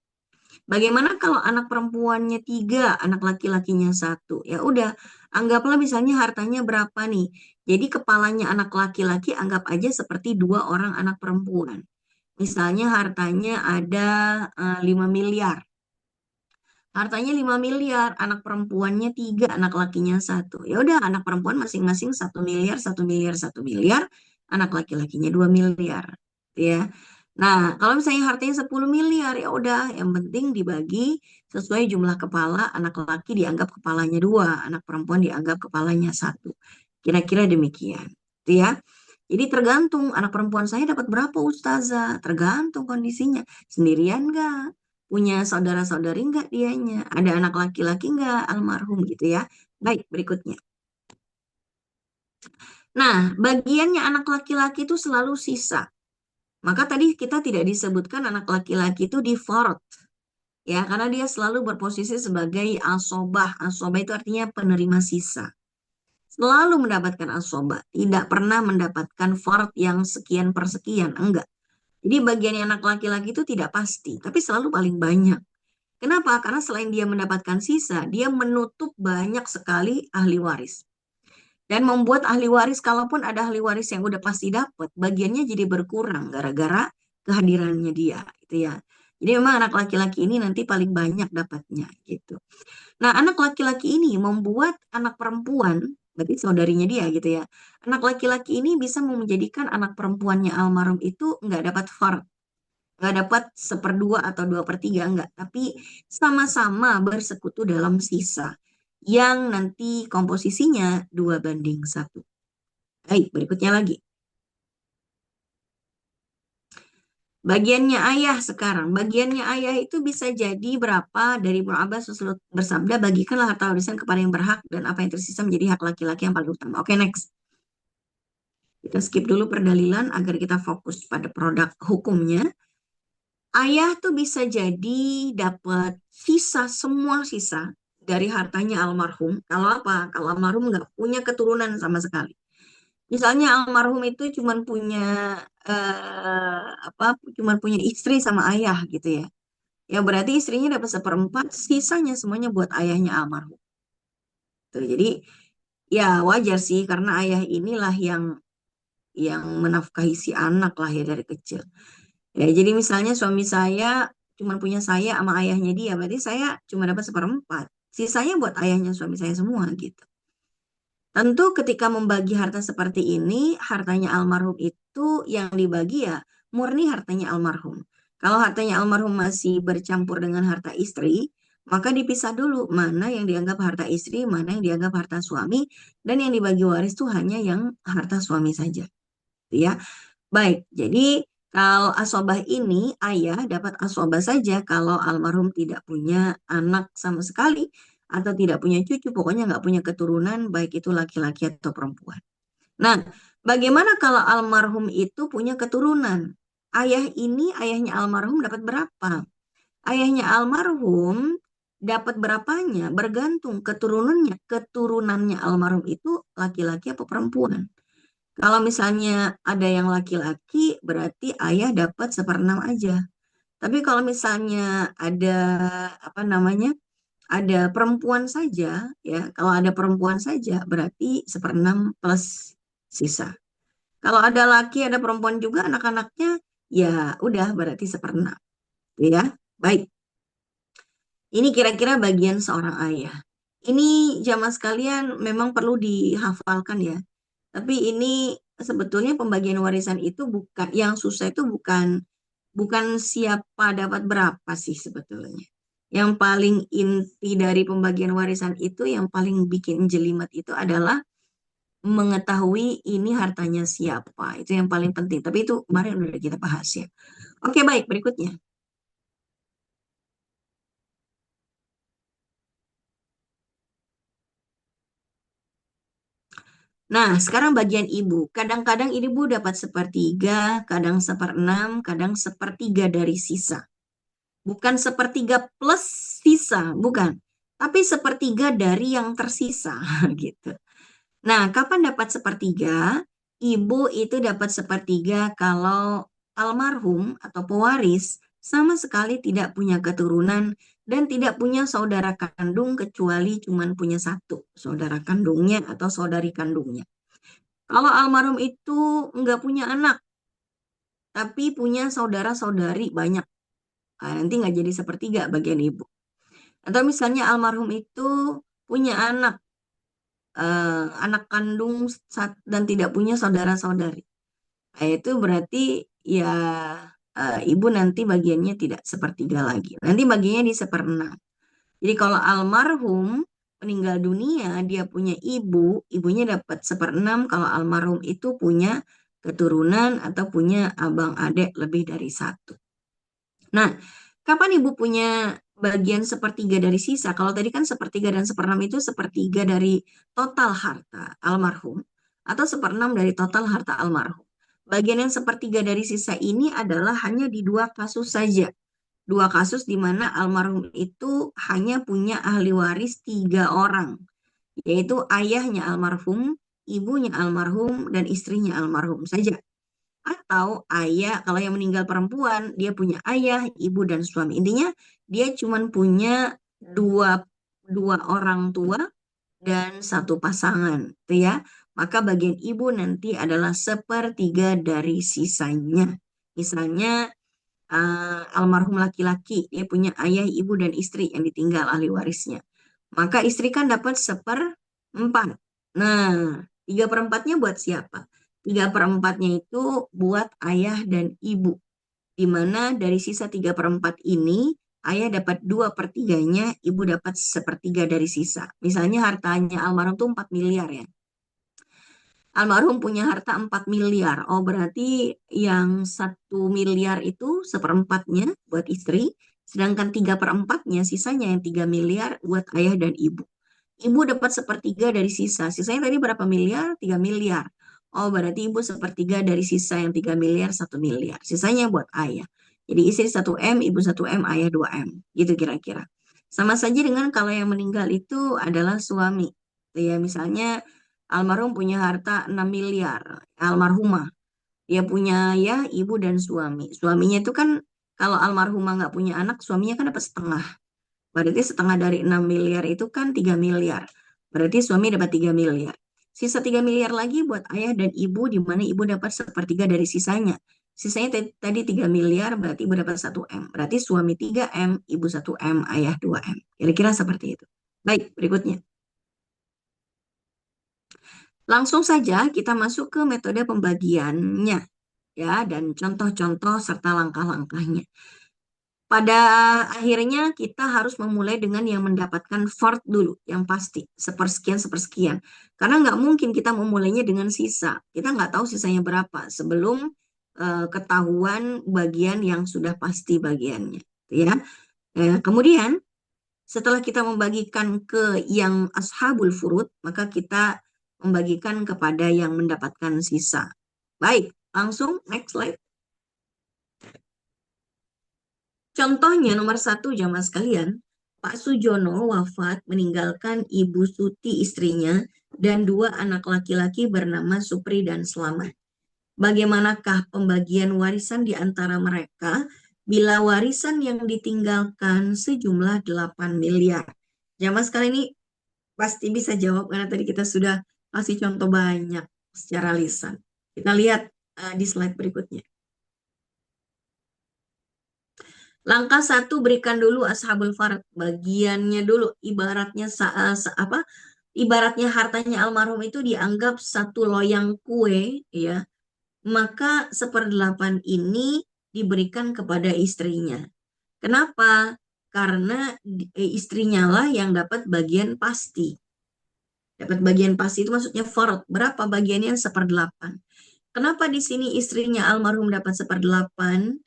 Bagaimana kalau anak perempuannya 3, anak laki-lakinya 1? Ya udah, anggaplah misalnya hartanya berapa nih. Jadi kepalanya anak laki-laki anggap aja seperti 2 orang anak perempuan. Misalnya hartanya ada 5 miliar. Hartanya 5 miliar, anak perempuannya 3, anak lakinya 1. Ya udah, anak perempuan masing-masing 1 miliar, 1 miliar, 1 miliar, anak laki-lakinya 2 miliar. Ya. Nah, kalau misalnya hartanya 10 miliar, ya udah, yang penting dibagi sesuai jumlah kepala, anak laki dianggap kepalanya 2, anak perempuan dianggap kepalanya 1. Kira-kira demikian. Ya. Jadi tergantung anak perempuan saya dapat berapa ustazah, tergantung kondisinya. Sendirian nggak? Punya saudara-saudari nggak dianya? Ada anak laki-laki nggak almarhum gitu ya? Baik, berikutnya. Nah, bagiannya anak laki-laki itu selalu sisa. Maka tadi kita tidak disebutkan anak laki-laki itu di fard. Ya, karena dia selalu berposisi sebagai asobah. Asobah itu artinya penerima sisa. Selalu mendapatkan asobah. Tidak pernah mendapatkan fard yang sekian per sekian. Enggak. Jadi bagian anak laki-laki itu tidak pasti. Tapi selalu paling banyak. Kenapa? Karena selain dia mendapatkan sisa, dia menutup banyak sekali ahli waris. Dan membuat ahli waris, kalaupun ada ahli waris yang udah pasti dapat, bagiannya jadi berkurang gara-gara kehadirannya dia, gitu ya. Jadi memang anak laki-laki ini nanti paling banyak dapatnya, gitu. Nah, anak laki-laki ini membuat anak perempuan, berarti saudarinya dia, gitu ya. Anak laki-laki ini bisa menjadikan anak perempuannya almarhum itu nggak dapat fard, nggak dapat 1/2 atau 2/3 enggak, tapi sama-sama bersekutu dalam sisa yang nanti komposisinya 2/1. Baik, berikutnya lagi. Bagiannya ayah sekarang. Bagiannya ayah itu bisa jadi berapa? Dari Ibnu Abbas bersabda, bagikanlah harta warisan kepada yang berhak dan apa yang tersisa menjadi hak laki-laki yang paling utama. Oke, next. Kita skip dulu perdalilan agar kita fokus pada produk hukumnya. Ayah tuh bisa jadi dapat sisa, semua sisa dari hartanya almarhum. Kalau apa? Kalau almarhum nggak punya keturunan sama sekali. Misalnya almarhum itu cuma punya cuma punya istri sama ayah gitu ya. Ya berarti istrinya dapat seperempat, sisanya semuanya buat ayahnya almarhum. Tuh, jadi ya wajar sih karena ayah inilah yang menafkahi si anak lah ya dari kecil. Ya, jadi misalnya suami saya cuma punya saya sama ayahnya dia, berarti saya cuma dapat seperempat. Sisanya buat ayahnya suami saya semua gitu. Tentu ketika membagi harta seperti ini, hartanya almarhum itu yang dibagi ya murni hartanya almarhum. Kalau hartanya almarhum masih bercampur dengan harta istri, maka dipisah dulu mana yang dianggap harta istri, mana yang dianggap harta suami, dan yang dibagi waris itu hanya yang harta suami saja. Ya, baik. Jadi kalau asobah ini ayah dapat asobah saja kalau almarhum tidak punya anak sama sekali atau tidak punya cucu, pokoknya nggak punya keturunan, baik itu laki-laki atau perempuan. Nah, bagaimana kalau almarhum itu punya keturunan? Ayahnya almarhum dapat berapa? Ayahnya almarhum dapat berapanya bergantung keturunannya almarhum itu laki-laki atau perempuan. Kalau misalnya ada yang laki-laki, berarti ayah dapat seperenam aja. Tapi kalau misalnya ada apa namanya, ada perempuan saja, ya, kalau ada perempuan saja, berarti seperenam plus sisa. Kalau ada laki, ada perempuan juga, anak-anaknya, ya udah berarti seperenam, ya. Baik, ini kira-kira bagian seorang ayah. Ini jamaah sekalian memang perlu dihafalkan ya. Tapi ini sebetulnya pembagian warisan itu bukan yang susah itu bukan bukan siapa dapat berapa sih sebetulnya. Yang paling inti dari pembagian warisan itu yang paling bikin jelimet itu adalah mengetahui ini hartanya siapa. Itu yang paling penting. Tapi itu kemarin udah kita bahas ya. Oke, baik, berikutnya. Nah, sekarang bagian ibu. Kadang-kadang ibu dapat sepertiga, kadang seperenam, kadang sepertiga dari sisa. Bukan sepertiga plus sisa, bukan. Tapi sepertiga dari yang tersisa, gitu. Nah, kapan dapat sepertiga? Ibu itu dapat sepertiga kalau almarhum atau pewaris sama sekali tidak punya keturunan dan tidak punya saudara kandung kecuali cuma punya satu saudara kandungnya atau saudari kandungnya. Kalau almarhum itu nggak punya anak, tapi punya saudara-saudari banyak, nah, nanti nggak jadi sepertiga bagian ibu. Atau misalnya almarhum itu punya anak kandung dan tidak punya saudara-saudari. Nah, itu berarti ya ibu nanti bagiannya tidak sepertiga lagi. Nanti bagiannya di seperenam. Jadi kalau almarhum meninggal dunia, dia punya ibu, ibunya dapat seperenam kalau almarhum itu punya keturunan atau punya abang adik lebih dari satu. Nah, kapan ibu punya bagian sepertiga dari sisa? Kalau tadi kan sepertiga dan seperenam itu sepertiga dari total harta almarhum atau seperenam dari total harta almarhum. Bagian yang sepertiga dari sisa ini adalah hanya di dua kasus saja. Dua kasus di mana almarhum itu hanya punya ahli waris 3 orang, yaitu ayahnya almarhum, ibunya almarhum, dan istrinya almarhum saja. Atau ayah, kalau yang meninggal perempuan, dia punya ayah, ibu, dan suami. Intinya dia cuma punya dua, dua orang tua dan satu pasangan, gitu ya. Maka bagian ibu nanti adalah sepertiga dari sisanya. Misalnya almarhum laki-laki, dia punya ayah, ibu, dan istri yang ditinggal ahli warisnya. Maka istri kan dapat seperempat. Nah, 3/4-nya buat siapa? 3/4-nya itu buat ayah dan ibu. Di mana dari sisa 3/4 ini, ayah dapat 2/3-nya, ibu dapat sepertiga dari sisa. Misalnya hartanya almarhum tuh 4 miliar ya. Almarhum punya harta 4 miliar. Oh, berarti yang 1 miliar itu seperempatnya buat istri, sedangkan 3/4-nya sisanya yang 3 miliar buat ayah dan ibu. Ibu dapat sepertiga dari sisa. Sisanya tadi berapa miliar? 3 miliar. Oh, berarti ibu sepertiga dari sisa yang 3 miliar, 1 miliar. Sisanya buat ayah. Jadi istri 1 M, ibu 1 M, ayah 2 M. Gitu kira-kira. Sama saja dengan kalau yang meninggal itu adalah suami. Ya, misalnya almarhum punya harta 6 miliar. Almarhumah. Dia punya ayah, ibu, dan suami. Suaminya itu kan kalau almarhumah nggak punya anak, suaminya kan dapat setengah. Berarti setengah dari 6 miliar itu kan 3 miliar. Berarti suami dapat 3 miliar. Sisa 3 miliar lagi buat ayah dan ibu, di mana ibu dapat sepertiga dari sisanya. Sisanya tadi 3 miliar, berarti ibu dapat 1 M. Berarti suami 3 M, ibu 1 M, ayah 2 M. Kira-kira seperti itu. Baik, berikutnya. Langsung saja kita masuk ke metode pembagiannya, ya, dan contoh-contoh serta langkah-langkahnya. Pada akhirnya kita harus memulai dengan yang mendapatkan fard dulu, yang pasti, sepersekian. Karena nggak mungkin kita memulainya dengan sisa. Kita nggak tahu sisanya berapa sebelum ketahuan bagian yang sudah pasti bagiannya. Ya. Kemudian setelah kita membagikan ke yang ashabul furud, maka kita membagikan kepada yang mendapatkan sisa. Baik, langsung next slide. Contohnya nomor 1 jamaah sekalian, Pak Sujono wafat meninggalkan Ibu Suti istrinya dan 2 anak laki-laki bernama Supri dan Slamet. Bagaimanakah pembagian warisan di antara mereka bila warisan yang ditinggalkan sejumlah 8 miliar? Jamaah sekalian ini pasti bisa jawab karena tadi kita sudah kasih contoh banyak secara lisan. Kita lihat di slide berikutnya. Langkah 1, berikan dulu ashabul farad bagiannya dulu. Ibaratnya Ibaratnya hartanya almarhum itu dianggap satu loyang kue, ya. Maka 1/8 ini diberikan kepada istrinya. Kenapa? Karena istrinya lah yang dapat bagian pasti. Dapat bagian pasti itu maksudnya farad. Berapa bagiannya? 1/8. Kenapa di sini istrinya almarhum dapat 1/8?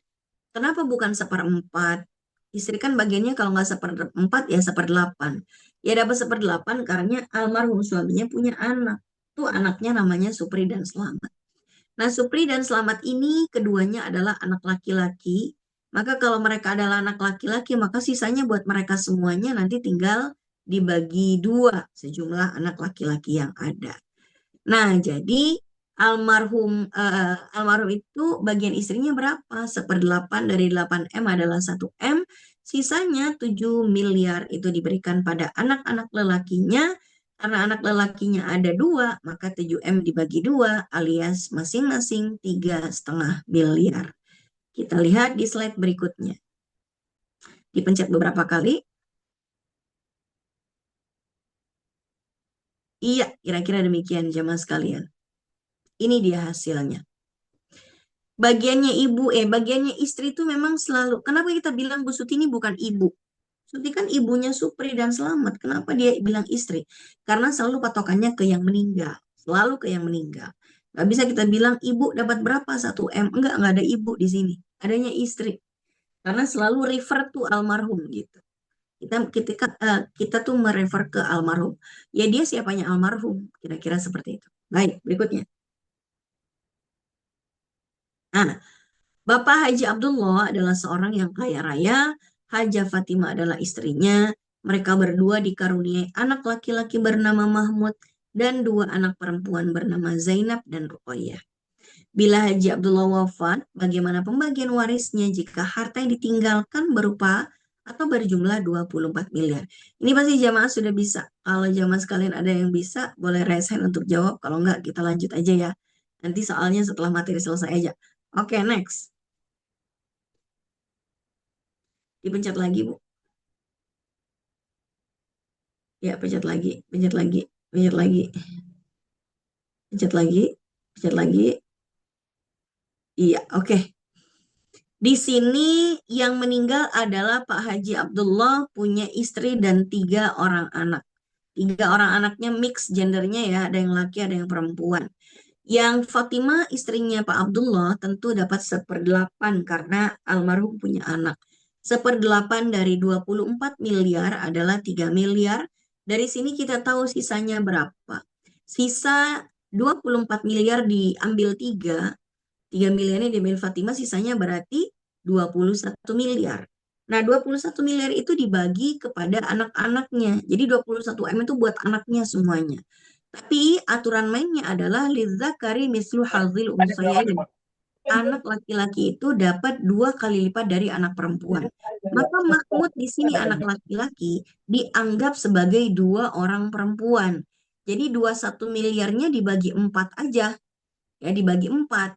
Kenapa bukan 1/4? Istri kan bagiannya kalau nggak 1/4 ya 1/8. Ya dapat 1/8 karena almarhum suaminya punya anak. Tuh anaknya namanya Supri dan Slamet. Nah, Supri dan Slamet ini keduanya adalah anak laki-laki. Maka kalau mereka adalah anak laki-laki, maka sisanya buat mereka semuanya nanti tinggal dibagi 2 sejumlah anak laki-laki yang ada. Nah, jadi almarhum itu bagian istrinya berapa? 1/8 dari 8M adalah 1M. Sisanya 7 miliar itu diberikan pada anak-anak lelakinya. Karena anak lelakinya ada 2, maka 7M dibagi 2 alias masing-masing 3,5 miliar. Kita lihat di slide berikutnya. Dipencet beberapa kali. Iya, kira-kira demikian jamaah sekalian. Ini dia hasilnya. Bagiannya istri itu memang selalu, kenapa kita bilang Bu Suti ini bukan ibu? Suti kan ibunya Supri dan Slamet. Kenapa dia bilang istri? Karena selalu patokannya ke yang meninggal. Selalu ke yang meninggal. Gak bisa kita bilang ibu dapat berapa 1M. Enggak ada ibu di sini. Adanya istri. Karena selalu refer to almarhum gitu. Kita tuh merefer ke almarhum. Ya dia siapanya almarhum. Kira-kira seperti itu. Baik, berikutnya. Nah, Bapak Haji Abdullah adalah seorang yang kaya raya. Haja Fatimah adalah istrinya. Mereka berdua dikaruniai anak laki-laki bernama Mahmud dan 2 anak perempuan bernama Zainab dan Ruqayyah. Bila Haji Abdullah wafat, bagaimana pembagian warisnya jika harta yang ditinggalkan berupa atau berjumlah 24 miliar? Ini pasti jamaah sudah bisa. Kalau jamaah sekalian ada yang bisa, boleh raise hand untuk jawab. Kalau enggak, kita lanjut aja ya. Nanti soalnya setelah materi selesai aja. Oke, next. Dipencet lagi, Bu. Ya, pencet lagi, pencet lagi, pencet lagi, pencet lagi, pencet lagi. Iya, oke. Di sini yang meninggal adalah Pak Haji Abdullah punya istri dan 3 orang anak. 3 orang anaknya mix gendernya ya, ada yang laki, ada yang perempuan. Yang Fatimah istrinya Pak Abdullah tentu dapat 1/8 karena almarhum punya anak. 1/8 dari 24 miliar adalah 3 miliar. Dari sini kita tahu sisanya berapa. Sisa 24 miliar diambil 3 miliarnya diambil Fatimah, sisanya berarti 21 miliar. Nah, 21 miliar itu dibagi kepada anak-anaknya. Jadi 21M itu buat anaknya semuanya. Tapi aturan mainnya adalah lidzakari mislu hadzil unsayain. anak laki-laki itu dapat 2 kali lipat dari anak perempuan. Maka Mahmud di sini anak laki-laki dianggap sebagai 2 orang perempuan. Jadi 21 miliarnya dibagi 4 aja, ya dibagi 4.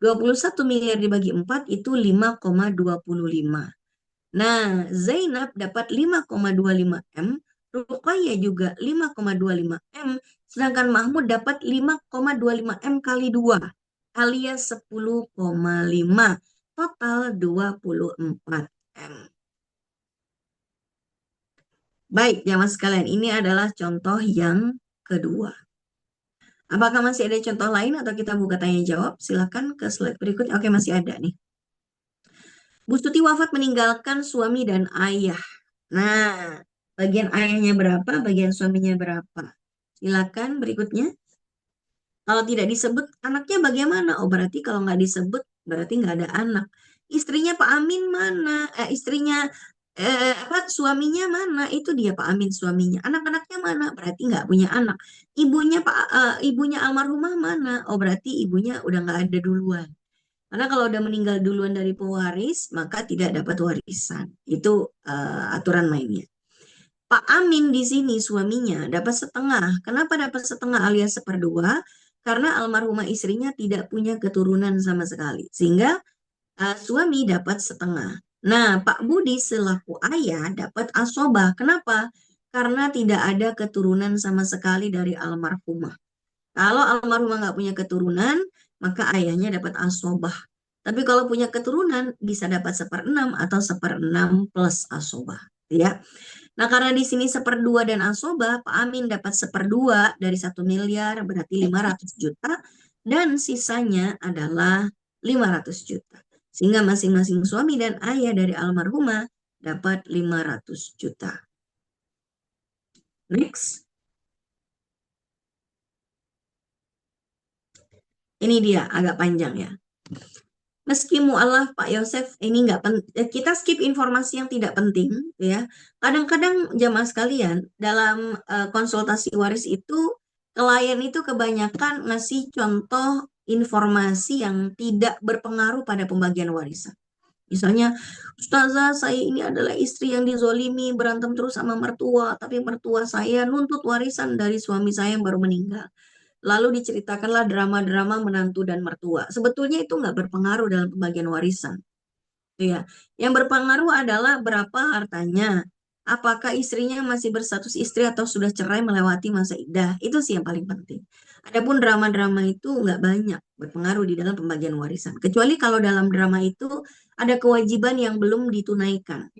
21 miliar dibagi 4 itu 5,25. Nah, Zainab dapat 5,25 M, Ruqayyah juga 5,25 M, sedangkan Mahmud dapat 5,25 M kali 2, alias 10,5, total 24 M. Baik, jamaah sekalian, ini adalah contoh yang kedua. Apakah masih ada contoh lain atau kita buka tanya jawab? Silakan ke slide berikutnya. Oke, masih ada nih. Bu Tuti wafat meninggalkan suami dan ayah. Nah, bagian ayahnya berapa, bagian suaminya berapa? Silakan berikutnya. Kalau tidak disebut anaknya bagaimana? Oh, berarti kalau nggak disebut berarti nggak ada anak. Istrinya Pak Amin mana? Istrinya suaminya mana? Itu dia Pak Amin suaminya. Anak-anaknya mana? Berarti nggak punya anak. Ibunya almarhumah mana? Oh, berarti ibunya udah nggak ada duluan. Karena kalau udah meninggal duluan dari pewaris, maka tidak dapat warisan. Itu aturan mainnya. Pak Amin di sini suaminya dapat setengah. Kenapa dapat setengah alias seperdua? Karena almarhumah istrinya tidak punya keturunan sama sekali. Sehingga suami dapat setengah. Nah, Pak Budi selaku ayah dapat asobah. Kenapa? Karena tidak ada keturunan sama sekali dari almarhumah. Kalau almarhumah nggak punya keturunan, maka ayahnya dapat asobah. Tapi kalau punya keturunan, bisa dapat 1/6 atau 1/6 plus asobah. Ya. Nah, karena di sini 1/2 dan asobah, Pak Amin dapat 1/2 dari 1 miliar, berarti 500 juta. Dan sisanya adalah 500 juta. Sehingga masing-masing suami dan ayah dari almarhumah dapat 500 juta. Next. Ini dia, agak panjang ya. Meski mu'alaf Pak Yosef ini nggak kita skip informasi yang tidak penting ya. Kadang-kadang jamaah sekalian dalam konsultasi waris itu klien itu kebanyakan ngasih contoh informasi yang tidak berpengaruh pada pembagian warisan. Misalnya, Ustazah saya ini adalah istri yang dizolimi, berantem terus sama mertua, tapi mertua saya nuntut warisan dari suami saya yang baru meninggal. Lalu diceritakanlah drama-drama menantu dan mertua. Sebetulnya itu nggak berpengaruh dalam pembagian warisan. Ya. Yang berpengaruh adalah berapa hartanya. Apakah istrinya masih berstatus istri atau sudah cerai melewati masa iddah. Itu sih yang paling penting. Adapun drama-drama itu nggak banyak berpengaruh di dalam pembagian warisan. Kecuali kalau dalam drama itu ada kewajiban yang belum ditunaikan.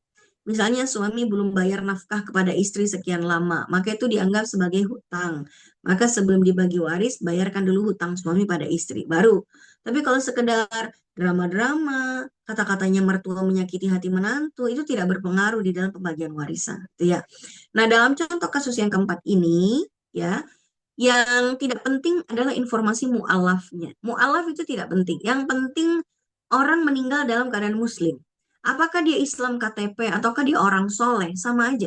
Misalnya suami belum bayar nafkah kepada istri sekian lama, maka itu dianggap sebagai hutang. Maka sebelum dibagi waris, bayarkan dulu hutang suami pada istri. Baru. Tapi kalau sekedar drama-drama, kata-katanya mertua menyakiti hati menantu, itu tidak berpengaruh di dalam pembagian warisan. Gitu ya. Nah, dalam contoh kasus yang keempat ini, ya, yang tidak penting adalah informasi mu'alafnya. Mu'alaf itu tidak penting. Yang penting orang meninggal dalam keadaan muslim. Apakah dia Islam KTP ataukah dia orang soleh? Sama aja.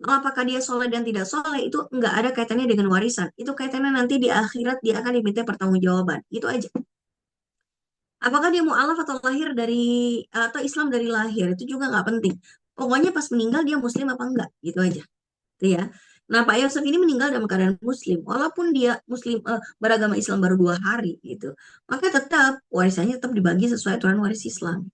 Apakah dia soleh dan tidak soleh itu nggak ada kaitannya dengan warisan. Itu kaitannya nanti di akhirat dia akan diminta pertanggungjawaban. Itu aja. Apakah dia mu'alaf atau lahir dari atau Islam dari lahir itu juga nggak penting. Pokoknya pas meninggal dia muslim apa enggak, gitu aja. Itu ya. Nah, Pak Yosef ini meninggal dalam keadaan muslim, walaupun dia muslim beragama Islam baru 2 hari gitu. Maka tetap warisannya tetap dibagi sesuai aturan waris Islam.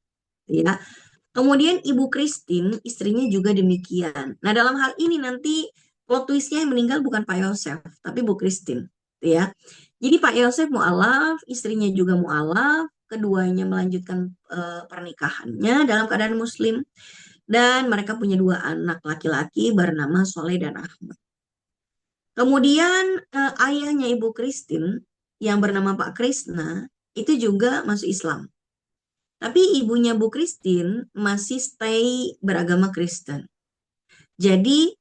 Ya. Kemudian Ibu Christine, istrinya juga demikian. Nah, dalam hal ini nanti plot twistnya yang meninggal bukan Pak Yosef, tapi Bu Christine. Ya. Jadi Pak Yosef mu'alaf, istrinya juga mu'alaf, keduanya melanjutkan pernikahannya dalam keadaan muslim. Dan mereka punya 2 anak laki-laki bernama Soleh dan Ahmad. Kemudian ayahnya Ibu Christine yang bernama Pak Krisna itu juga masuk Islam. Tapi ibunya Bu Christine masih stay beragama Kristen. Jadi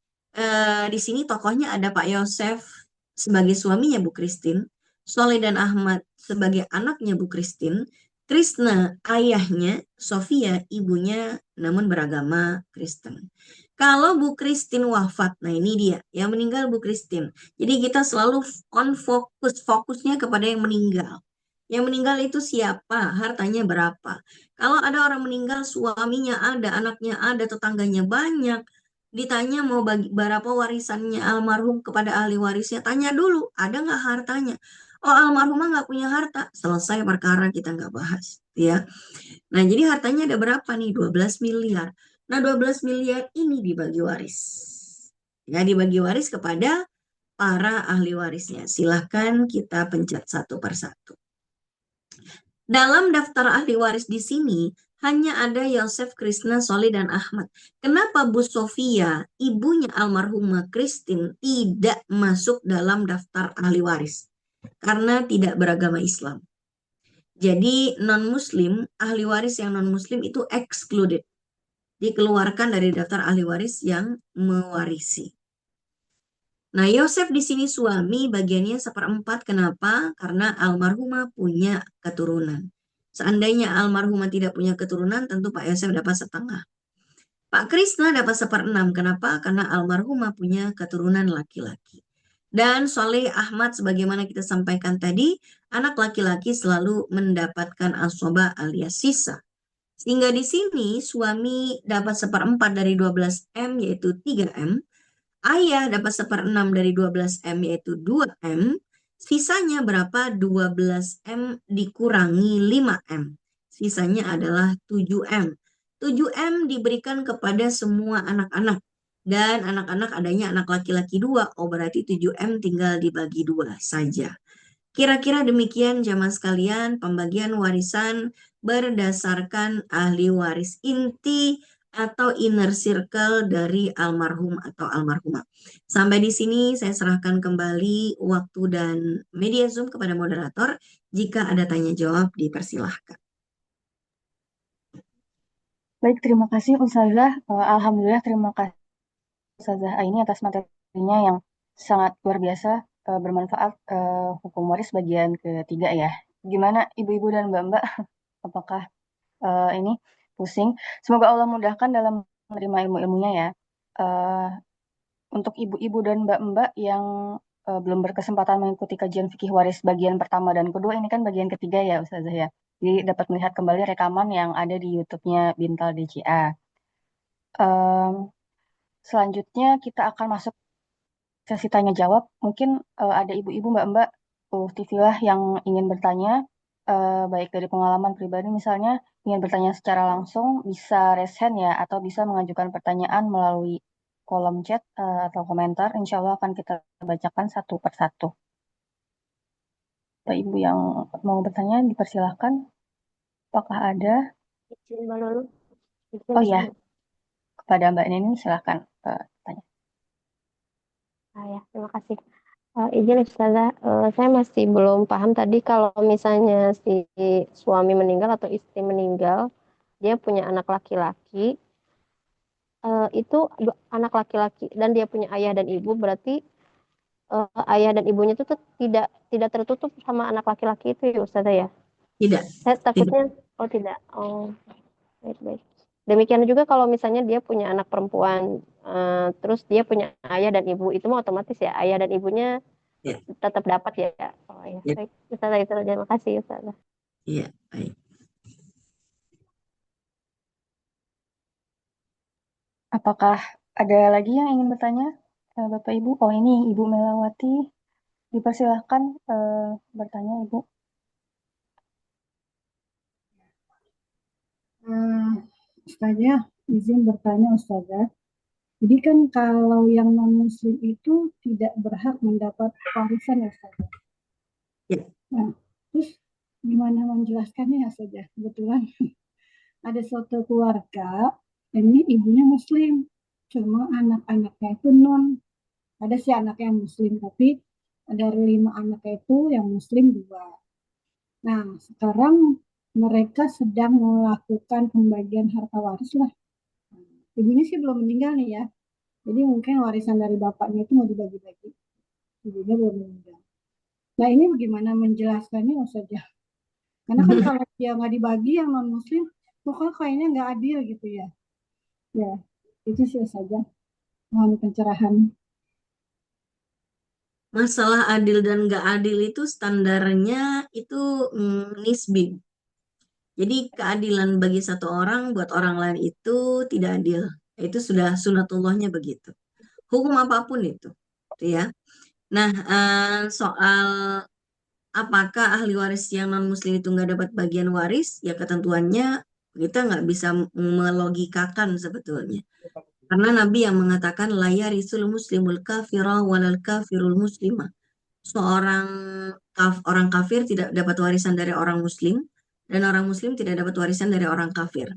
di sini tokohnya ada Pak Yosef sebagai suaminya Bu Christine, Soleh dan Ahmad sebagai anaknya Bu Christine, Krishna ayahnya, Sofia ibunya namun beragama Kristen. Kalau Bu Christine wafat, nah ini dia yang meninggal Bu Christine. Jadi kita selalu on fokusnya kepada yang meninggal. Yang meninggal itu siapa? Hartanya berapa? Kalau ada orang meninggal, suaminya ada, anaknya ada, tetangganya banyak, ditanya mau bagi berapa warisannya almarhum kepada ahli warisnya, tanya dulu, ada nggak hartanya? Oh, almarhumah nggak punya harta, selesai perkara, kita nggak bahas, ya. Nah, jadi hartanya ada berapa nih? 12 miliar. Nah, 12 miliar ini dibagi waris. Ya, dibagi waris kepada para ahli warisnya. Silahkan kita pencet satu persatu. Dalam daftar ahli waris di sini hanya ada Yosef, Krishna, Soli, dan Ahmad. Kenapa Bu Sofia, ibunya almarhumah Christine, tidak masuk dalam daftar ahli waris? Karena tidak beragama Islam. Jadi non-Muslim, ahli waris yang non-Muslim itu excluded. Dikeluarkan dari daftar ahli waris yang mewarisi. Nah, Yosef di sini suami, bagiannya seperempat. Kenapa? Karena almarhumah punya keturunan. Seandainya almarhumah tidak punya keturunan, tentu Pak Yosef dapat setengah. Pak Krisna dapat seperenam. Kenapa? Karena almarhumah punya keturunan laki-laki. Dan Soleh Ahmad, sebagaimana kita sampaikan tadi, anak laki-laki selalu mendapatkan asoba alias sisa. Sehingga di sini suami dapat seperempat dari 12M, yaitu 3M. Ayah dapat seperenam dari 12M, yaitu 2M. Sisanya berapa? 12M dikurangi 5M. Sisanya adalah 7M. 7M diberikan kepada semua anak-anak. Dan anak-anak adanya anak laki-laki 2. Oh, berarti 7M tinggal dibagi 2 saja. Kira-kira demikian jamaah sekalian pembagian warisan berdasarkan ahli waris inti atau inner circle dari almarhum atau almarhumah. Sampai di sini saya serahkan kembali waktu dan media Zoom kepada moderator. Jika ada tanya jawab dipersilahkan. Baik, terima kasih Ustazah. Alhamdulillah, terima kasih Ustazah Aini atas materinya yang sangat luar biasa, bermanfaat, hukum waris bagian ketiga ya. Gimana ibu-ibu dan mbak-mbak, apakah ini pusing? Semoga Allah mudahkan dalam menerima ilmu-ilmunya ya. Eh, untuk ibu-ibu dan mbak-mbak yang belum berkesempatan mengikuti kajian fikih waris bagian pertama dan kedua, ini kan bagian ketiga ya Ustazah ya. Jadi dapat melihat kembali rekaman yang ada di YouTube-nya Bintal DCA. Em, Selanjutnya kita akan masuk sesi tanya jawab. Mungkin ada ibu-ibu, mbak-mbak, TV lah yang ingin bertanya, baik dari pengalaman pribadi misalnya, ingin bertanya secara langsung, bisa raise hand ya, atau bisa mengajukan pertanyaan melalui kolom chat atau komentar. Insya Allah akan kita bacakan satu persatu. Bapak Ibu yang mau bertanya, dipersilahkan. Apakah ada? Izin Mbak Lulu. Izin Oh ya, Ustazah. kepada Mbak Neni, silahkan tanya. Ya, terima kasih. Izin Ustazah, saya masih belum paham tadi kalau misalnya si suami meninggal atau istri meninggal, dia punya anak laki-laki, itu anak laki-laki dan dia punya ayah dan ibu, berarti ayah dan ibunya itu tuh tidak tertutup sama anak laki-laki itu ya Ustazah ya? Tidak, Saya tidak. takutnya, oh tidak, oh baik-baik. Demikian juga kalau misalnya dia punya anak perempuan, terus dia punya ayah dan ibu, itu mah otomatis ya ayah dan ibunya Ya, tetap dapat ya. Oh ya, ya, baik. Ustazah itu terima kasih Ustazah. ya, baik. Apakah ada lagi yang ingin bertanya, Bapak Ibu? Oh ini Ibu Melawati, dipersilahkan bertanya Ibu. Ustazah, izin bertanya Ustazah. Jadi kan kalau yang non-muslim itu tidak berhak mendapat warisan ya Ustazah. Ya. Nah, terus gimana menjelaskannya ya Ustazah? Kebetulan ada suatu keluarga, ini ibunya muslim, cuma anak-anaknya itu non. Ada sih anaknya yang muslim, tapi dari 5 anaknya itu yang muslim 2. Nah, sekarang mereka sedang melakukan pembagian harta waris lah. Ibunya sih belum meninggal nih ya. Jadi mungkin warisan dari bapaknya itu mau dibagi-bagi. Ibunya belum meninggal. Nah ini bagaimana menjelaskannya saja. Karena kan kalau dia nggak dibagi yang non muslim, kok kayaknya nggak adil gitu ya. Ya, itu sih saja. Mohon pencerahan. Masalah adil dan nggak adil itu standarnya itu nisbi. Jadi keadilan bagi satu orang buat orang lain itu tidak adil. Itu sudah sunatullahnya begitu. Hukum apapun itu, gitu ya. Nah, soal apakah ahli waris yang non muslim itu nggak dapat bagian waris, ya ketentuannya kita nggak bisa melogikakan sebetulnya. Karena Nabi yang mengatakan la yarisul muslimul kafira walal kafirul muslimah. Seorang orang kafir tidak dapat warisan dari orang muslim dan orang muslim tidak dapat warisan dari orang kafir.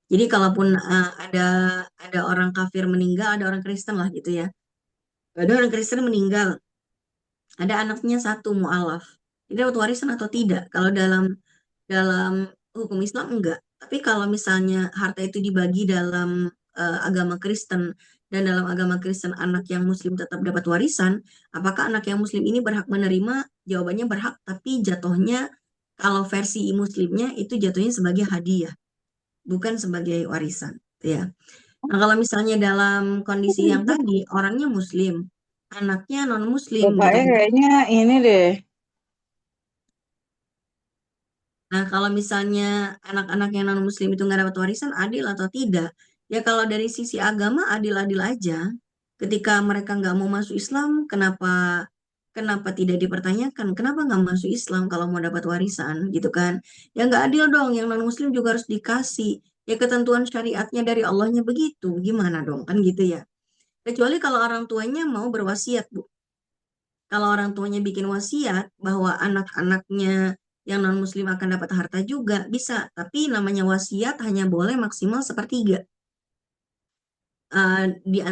Jadi kalaupun ada orang kafir meninggal, ada orang Kristen lah gitu ya. Ada orang Kristen meninggal, ada anaknya satu mualaf. Dia dapat warisan atau tidak? Kalau dalam dalam hukum Islam enggak. Tapi kalau misalnya harta itu dibagi dalam agama Kristen dan dalam agama Kristen anak yang Muslim tetap dapat warisan, apakah anak yang Muslim ini berhak menerima? Jawabannya berhak, tapi jatuhnya kalau versi Muslimnya itu jatuhnya sebagai hadiah, bukan sebagai warisan, ya. Nah, kalau misalnya dalam kondisi yang tadi orangnya Muslim, anaknya non Muslim gitu. Bapaknya kayaknya ini deh. Nah, kalau misalnya anak-anak yang non-muslim itu nggak dapat warisan, adil atau tidak? Ya kalau dari sisi agama adil-adil aja. Ketika mereka nggak mau masuk Islam, kenapa kenapa tidak dipertanyakan? Kenapa nggak masuk Islam kalau mau dapat warisan, gitu kan? Ya nggak adil dong. Yang non-muslim juga harus dikasih. Ya ketentuan syariatnya dari Allahnya begitu. Gimana dong? Kan gitu ya. Kecuali kalau orang tuanya mau berwasiat, Bu. Kalau orang tuanya bikin wasiat bahwa anak-anaknya yang non-muslim akan dapat harta juga, bisa. Tapi namanya wasiat hanya boleh maksimal sepertiga.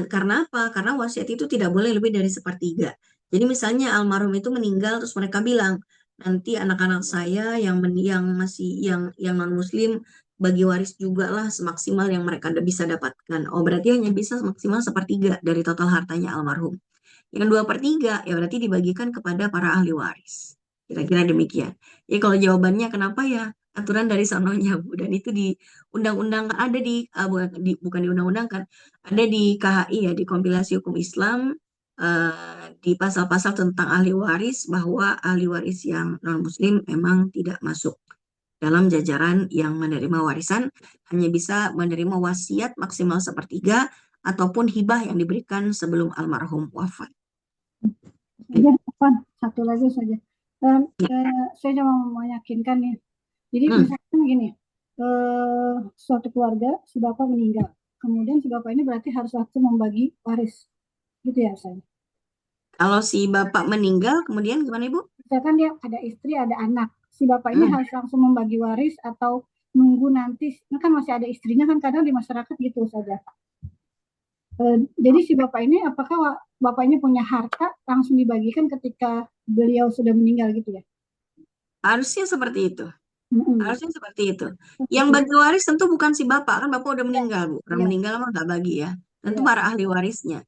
Karena apa? Karena wasiat itu tidak boleh lebih dari sepertiga. Jadi misalnya almarhum itu meninggal, terus mereka bilang, nanti anak-anak saya yang masih yang non-muslim bagi waris juga lah semaksimal yang mereka bisa dapatkan. Oh, berarti hanya bisa maksimal sepertiga dari total hartanya almarhum. Yang 2/3 ya berarti dibagikan kepada para ahli waris. Kira-kira demikian. Ya kalau jawabannya kenapa ya aturan dari sononya Bu, dan itu di undang-undang ada bukan di undang-undang kan, ada di KHI ya, di kompilasi hukum Islam, di pasal-pasal tentang ahli waris bahwa ahli waris yang non muslim memang tidak masuk dalam jajaran yang menerima warisan, hanya bisa menerima wasiat maksimal sepertiga ataupun hibah yang diberikan sebelum almarhum wafat. Saja, Pan, satu lagi saja. Saya cuma mau meyakinkan nih. Jadi misalkan gini, suatu keluarga si bapak meninggal, kemudian si bapak ini berarti harus langsung membagi waris, gitu ya saya. Kalau si bapak meninggal, kemudian gimana Ibu? Misalkan dia ada istri, ada anak, si bapak ini harus langsung membagi waris atau nunggu nanti, nah kan masih ada istrinya kan kadang di masyarakat gitu saja. Jadi si bapak ini apakah bapaknya punya harta langsung dibagikan ketika beliau sudah meninggal gitu ya? Harusnya seperti itu. Mm-mm. Harusnya seperti itu. Yang bagi waris tentu bukan si bapak, kan bapak udah meninggal, Bu. Orang Iya. meninggal mah nggak bagi ya. Tentu Iya. para ahli warisnya.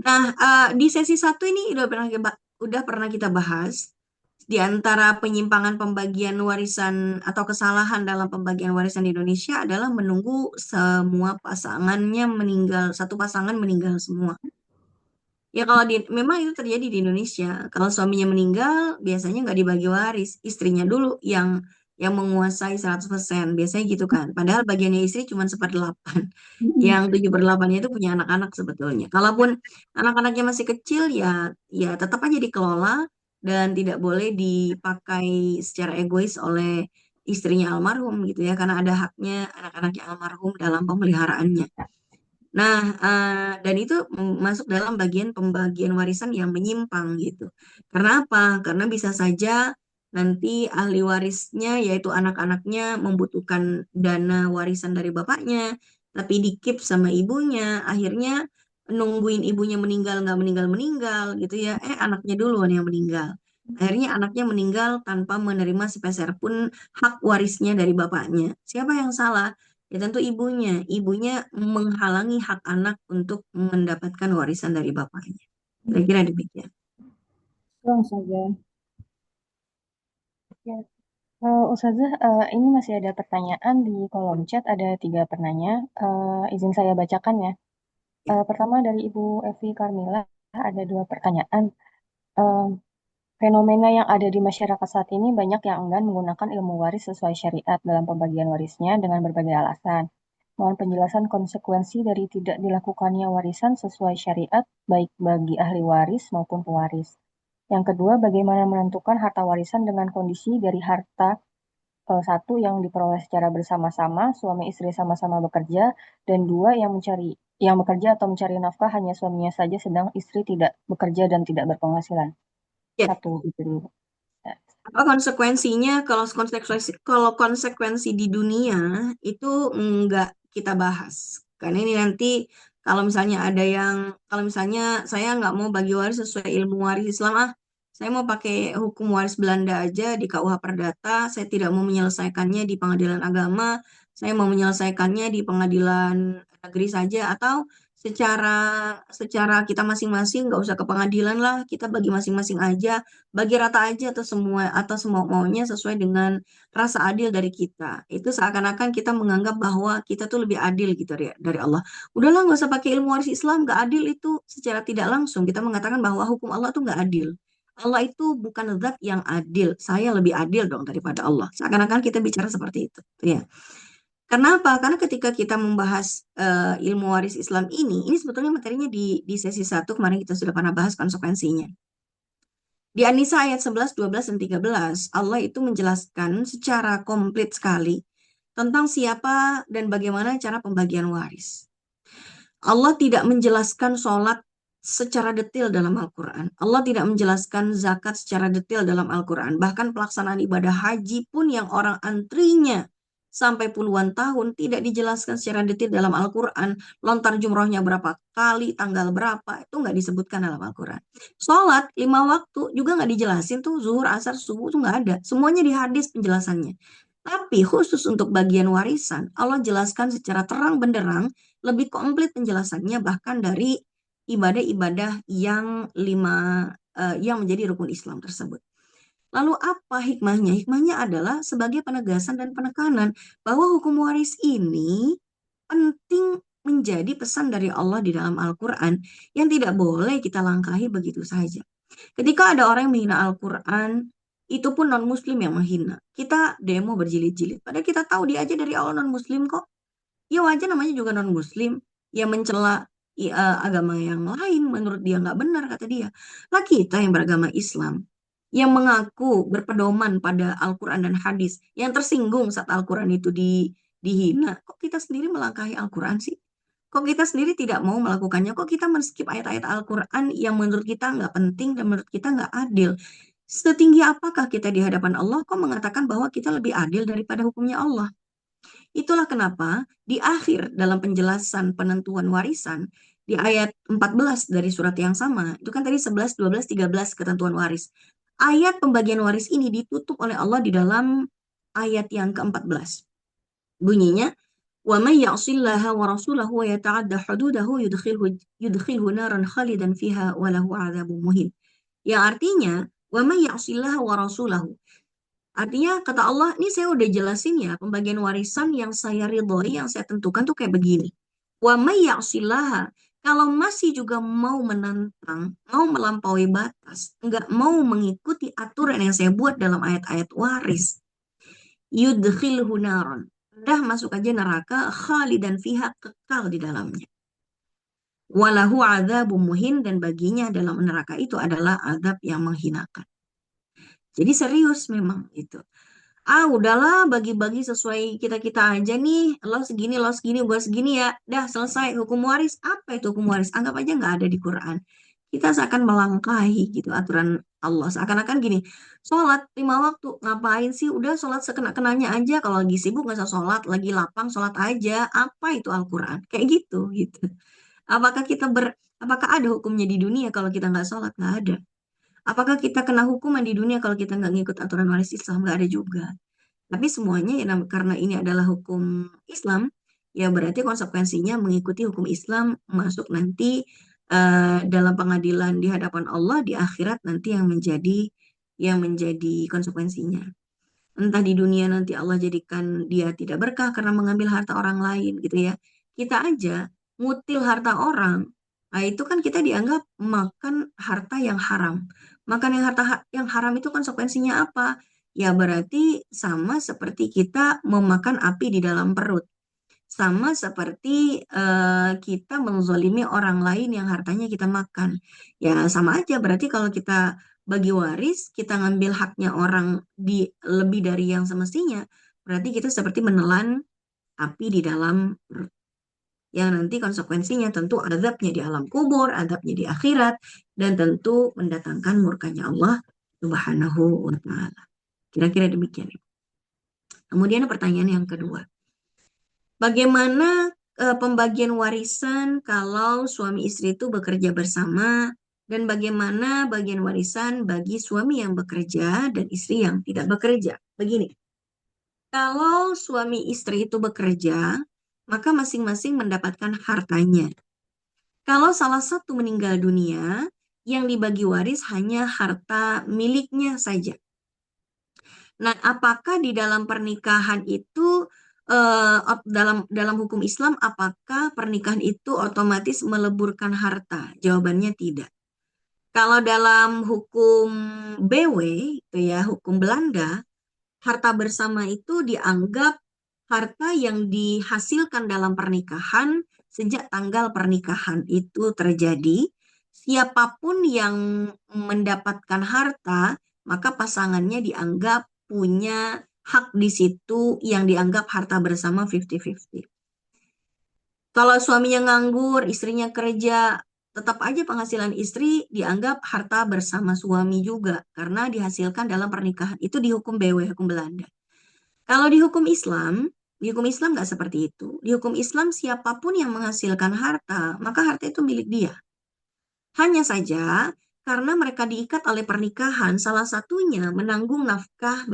Nah, di sesi 1 ini udah pernah kita bahas di antara penyimpangan pembagian warisan atau kesalahan dalam pembagian warisan di Indonesia adalah menunggu semua pasangannya meninggal, satu pasangan meninggal semua. Ya kalau memang itu terjadi di Indonesia. Kalau suaminya meninggal, biasanya nggak dibagi waris, istrinya dulu yang menguasai 100%. Biasanya gitu kan. Padahal bagiannya istri cuma 1/8. Yang 7/8 itu punya anak-anak sebetulnya. Kalaupun anak-anaknya masih kecil, ya tetap aja dikelola dan tidak boleh dipakai secara egois oleh istrinya almarhum gitu ya, karena ada haknya anak-anaknya almarhum dalam pemeliharaannya. Nah, dan itu masuk dalam bagian pembagian warisan yang menyimpang gitu. Karena apa? Karena bisa saja nanti ahli warisnya, yaitu anak-anaknya, membutuhkan dana warisan dari bapaknya, tapi dikip sama ibunya. Akhirnya nungguin ibunya meninggal, nggak meninggal-meninggal gitu ya. Anaknya duluan yang meninggal. Akhirnya anaknya meninggal tanpa menerima sepeser pun hak warisnya dari bapaknya. Siapa yang salah? Ya tentu ibunya. Ibunya menghalangi hak anak untuk mendapatkan warisan dari bapaknya. Kira-kira demikian. Langsung saja. Ya. Ustazah, ini masih ada pertanyaan di kolom chat, ada 3 penanya. Izin saya bacakan ya. Pertama dari Ibu Evi Karmila, ada 2 pertanyaan. Em, Fenomena yang ada di masyarakat saat ini banyak yang enggan menggunakan ilmu waris sesuai syariat dalam pembagian warisnya dengan berbagai alasan. Mohon penjelasan konsekuensi dari tidak dilakukannya warisan sesuai syariat, baik bagi ahli waris maupun pewaris. Yang kedua, bagaimana menentukan harta warisan dengan kondisi dari harta satu yang diperoleh secara bersama-sama, suami istri sama-sama bekerja, dan dua yang bekerja atau mencari nafkah hanya suaminya saja, sedang istri tidak bekerja dan tidak berpenghasilan. Ya, Satu gitu dulu. apa konsekuensinya kalau konsekuensi di dunia itu nggak kita bahas. Karena ini nanti kalau misalnya saya nggak mau bagi waris sesuai ilmu waris Islam, saya mau pakai hukum waris Belanda aja di KUH Perdata, saya tidak mau menyelesaikannya di pengadilan agama, saya mau menyelesaikannya di pengadilan negeri saja, atau secara secara kita masing-masing nggak usah ke pengadilan lah, kita bagi masing-masing aja, bagi rata aja atau semua maunya sesuai dengan rasa adil dari kita. Itu seakan-akan kita menganggap bahwa kita tuh lebih adil gitu dari Allah. Udahlah nggak usah pakai ilmu waris Islam, nggak adil itu secara tidak langsung kita mengatakan bahwa hukum Allah tuh nggak adil. Allah itu bukan zat yang adil. Saya lebih adil dong daripada Allah. Seakan-akan kita bicara seperti itu. Ya. Kenapa? Karena ketika kita membahas ilmu waris Islam ini sebetulnya materinya di sesi satu kemarin kita sudah pernah bahas konsekuensinya. Di An-Nisa ayat 11, 12, dan 13, Allah itu menjelaskan secara komplit sekali tentang siapa dan bagaimana cara pembagian waris. Allah tidak menjelaskan sholat secara detail dalam Al-Quran. Allah tidak menjelaskan zakat secara detail dalam Al-Quran. Bahkan pelaksanaan ibadah haji pun yang orang antrinya sampai puluhan tahun tidak dijelaskan secara detail dalam Al-Quran. Lontar jumrohnya berapa kali, tanggal berapa, itu nggak disebutkan dalam Al-Quran. Sholat 5 waktu juga nggak dijelasin tuh, zuhur, asar, subuh tuh nggak ada. Semuanya di hadis penjelasannya. Tapi khusus untuk bagian warisan, Allah jelaskan secara terang benderang, lebih komplit penjelasannya bahkan dari ibadah-ibadah yang menjadi rukun Islam tersebut. Lalu apa hikmahnya? Hikmahnya adalah sebagai penegasan dan penekanan bahwa hukum waris ini penting menjadi pesan dari Allah di dalam Al-Quran yang tidak boleh kita langkahi begitu saja. Ketika ada orang yang menghina Al-Quran, itu pun non-Muslim yang menghina. Kita demo berjilid-jilid. Padahal kita tahu dia aja dari awal non-Muslim kok. Ya wajar namanya juga non-Muslim. Yang mencela agama yang lain menurut dia nggak benar kata dia. Lah kita yang beragama Islam, yang mengaku berpedoman pada Al-Quran dan hadis, yang tersinggung saat Al-Quran itu dihina. Kok kita sendiri melangkahi Al-Quran sih? Kok kita sendiri tidak mau melakukannya? Kok kita men-skip ayat-ayat Al-Quran yang menurut kita nggak penting dan menurut kita nggak adil? Setinggi apakah kita di hadapan Allah, kok mengatakan bahwa kita lebih adil daripada hukumnya Allah? Itulah kenapa di akhir dalam penjelasan penentuan warisan, di ayat 14 dari surat yang sama, itu kan tadi 11, 12, 13 ketentuan waris. Ayat pembagian waris ini ditutup oleh Allah di dalam ayat yang ke-14. Bunyinya, وَمَنْ يَعْصِ اللَّهَ وَرَسُولَهُ وَيَتَعَدَّ حُدُودَهُ يُدْخِلْهُ نَارًا خَالِدًا فِيهَا وَلَهُ عَذَابٌ مُهِينٌ. Yang artinya, وَمَنْ يَعْصِ اللَّهَ وَرَسُولَهُ. Artinya kata Allah, ini saya udah jelasin ya, pembagian warisan yang saya ridhoi, yang saya tentukan tuh kayak begini. Wa may ya'sillaha, kalau masih juga mau menantang, mau melampaui batas, enggak mau mengikuti aturan yang saya buat dalam ayat-ayat waris, yudkhilhu naron. Udah masuk aja neraka, khalidan fiha, kekal di dalamnya. Walahu adzabun muhin, dan baginya dalam neraka itu adalah azab yang menghinakan. Jadi serius memang itu. Udahlah bagi-bagi sesuai kita-kita aja nih. Lo segini, gue segini ya. Dah selesai hukum waris. Apa itu hukum waris? Anggap aja nggak ada di Quran. Kita seakan melangkahi gitu aturan Allah. Seakan-akan gini, sholat 5 waktu. Ngapain sih? Udah sholat sekena-kenanya aja. Kalau lagi sibuk nggak usah sholat. Lagi lapang sholat aja. Apa itu Al-Quran? Kayak gitu gitu. Apakah ada hukumnya di dunia kalau kita nggak sholat? Nggak ada. Apakah kita kena hukuman di dunia kalau kita nggak ngikut aturan waris Islam? Nggak ada juga. Tapi semuanya ya karena ini adalah hukum Islam, ya berarti konsekuensinya mengikuti hukum Islam masuk nanti dalam pengadilan di hadapan Allah di akhirat nanti yang menjadi konsekuensinya. Entah di dunia nanti Allah jadikan dia tidak berkah karena mengambil harta orang lain gitu ya. Kita aja ngutil harta orang, nah itu kan kita dianggap makan harta yang haram. Makan yang yang haram itu konsekuensinya apa? Ya berarti sama seperti kita memakan api di dalam perut. Sama seperti kita menzolimi orang lain yang hartanya kita makan. Ya sama aja, berarti kalau kita bagi waris, kita ngambil haknya orang lebih dari yang semestinya, berarti kita seperti menelan api di dalam perut. Yang nanti konsekuensinya tentu azabnya di alam kubur, azabnya di akhirat, dan tentu mendatangkan murkanya Allah Subhanahu wa Ta'ala. Kira-kira demikian. Kemudian pertanyaan yang kedua. Bagaimana pembagian warisan kalau suami istri itu bekerja bersama, dan bagaimana bagian warisan bagi suami yang bekerja dan istri yang tidak bekerja? Begini, kalau suami istri itu bekerja, maka masing-masing mendapatkan hartanya. Kalau salah satu meninggal dunia, yang dibagi waris hanya harta miliknya saja. Nah, apakah di dalam pernikahan itu dalam hukum Islam, apakah pernikahan itu otomatis meleburkan harta? Jawabannya tidak. Kalau dalam hukum BW, itu ya, hukum Belanda, harta bersama itu dianggap harta yang dihasilkan dalam pernikahan sejak tanggal pernikahan itu terjadi. Siapapun yang mendapatkan harta, maka pasangannya dianggap punya hak di situ yang dianggap harta bersama 50-50. Kalau suaminya nganggur, istrinya kerja, tetap aja penghasilan istri dianggap harta bersama suami juga karena dihasilkan dalam pernikahan. Itu di hukum BW, hukum Belanda. Kalau di hukum Islam nggak seperti itu. Di hukum Islam siapapun yang menghasilkan harta, maka harta itu milik dia. Hanya saja karena mereka diikat oleh pernikahan, salah satunya menanggung nafkah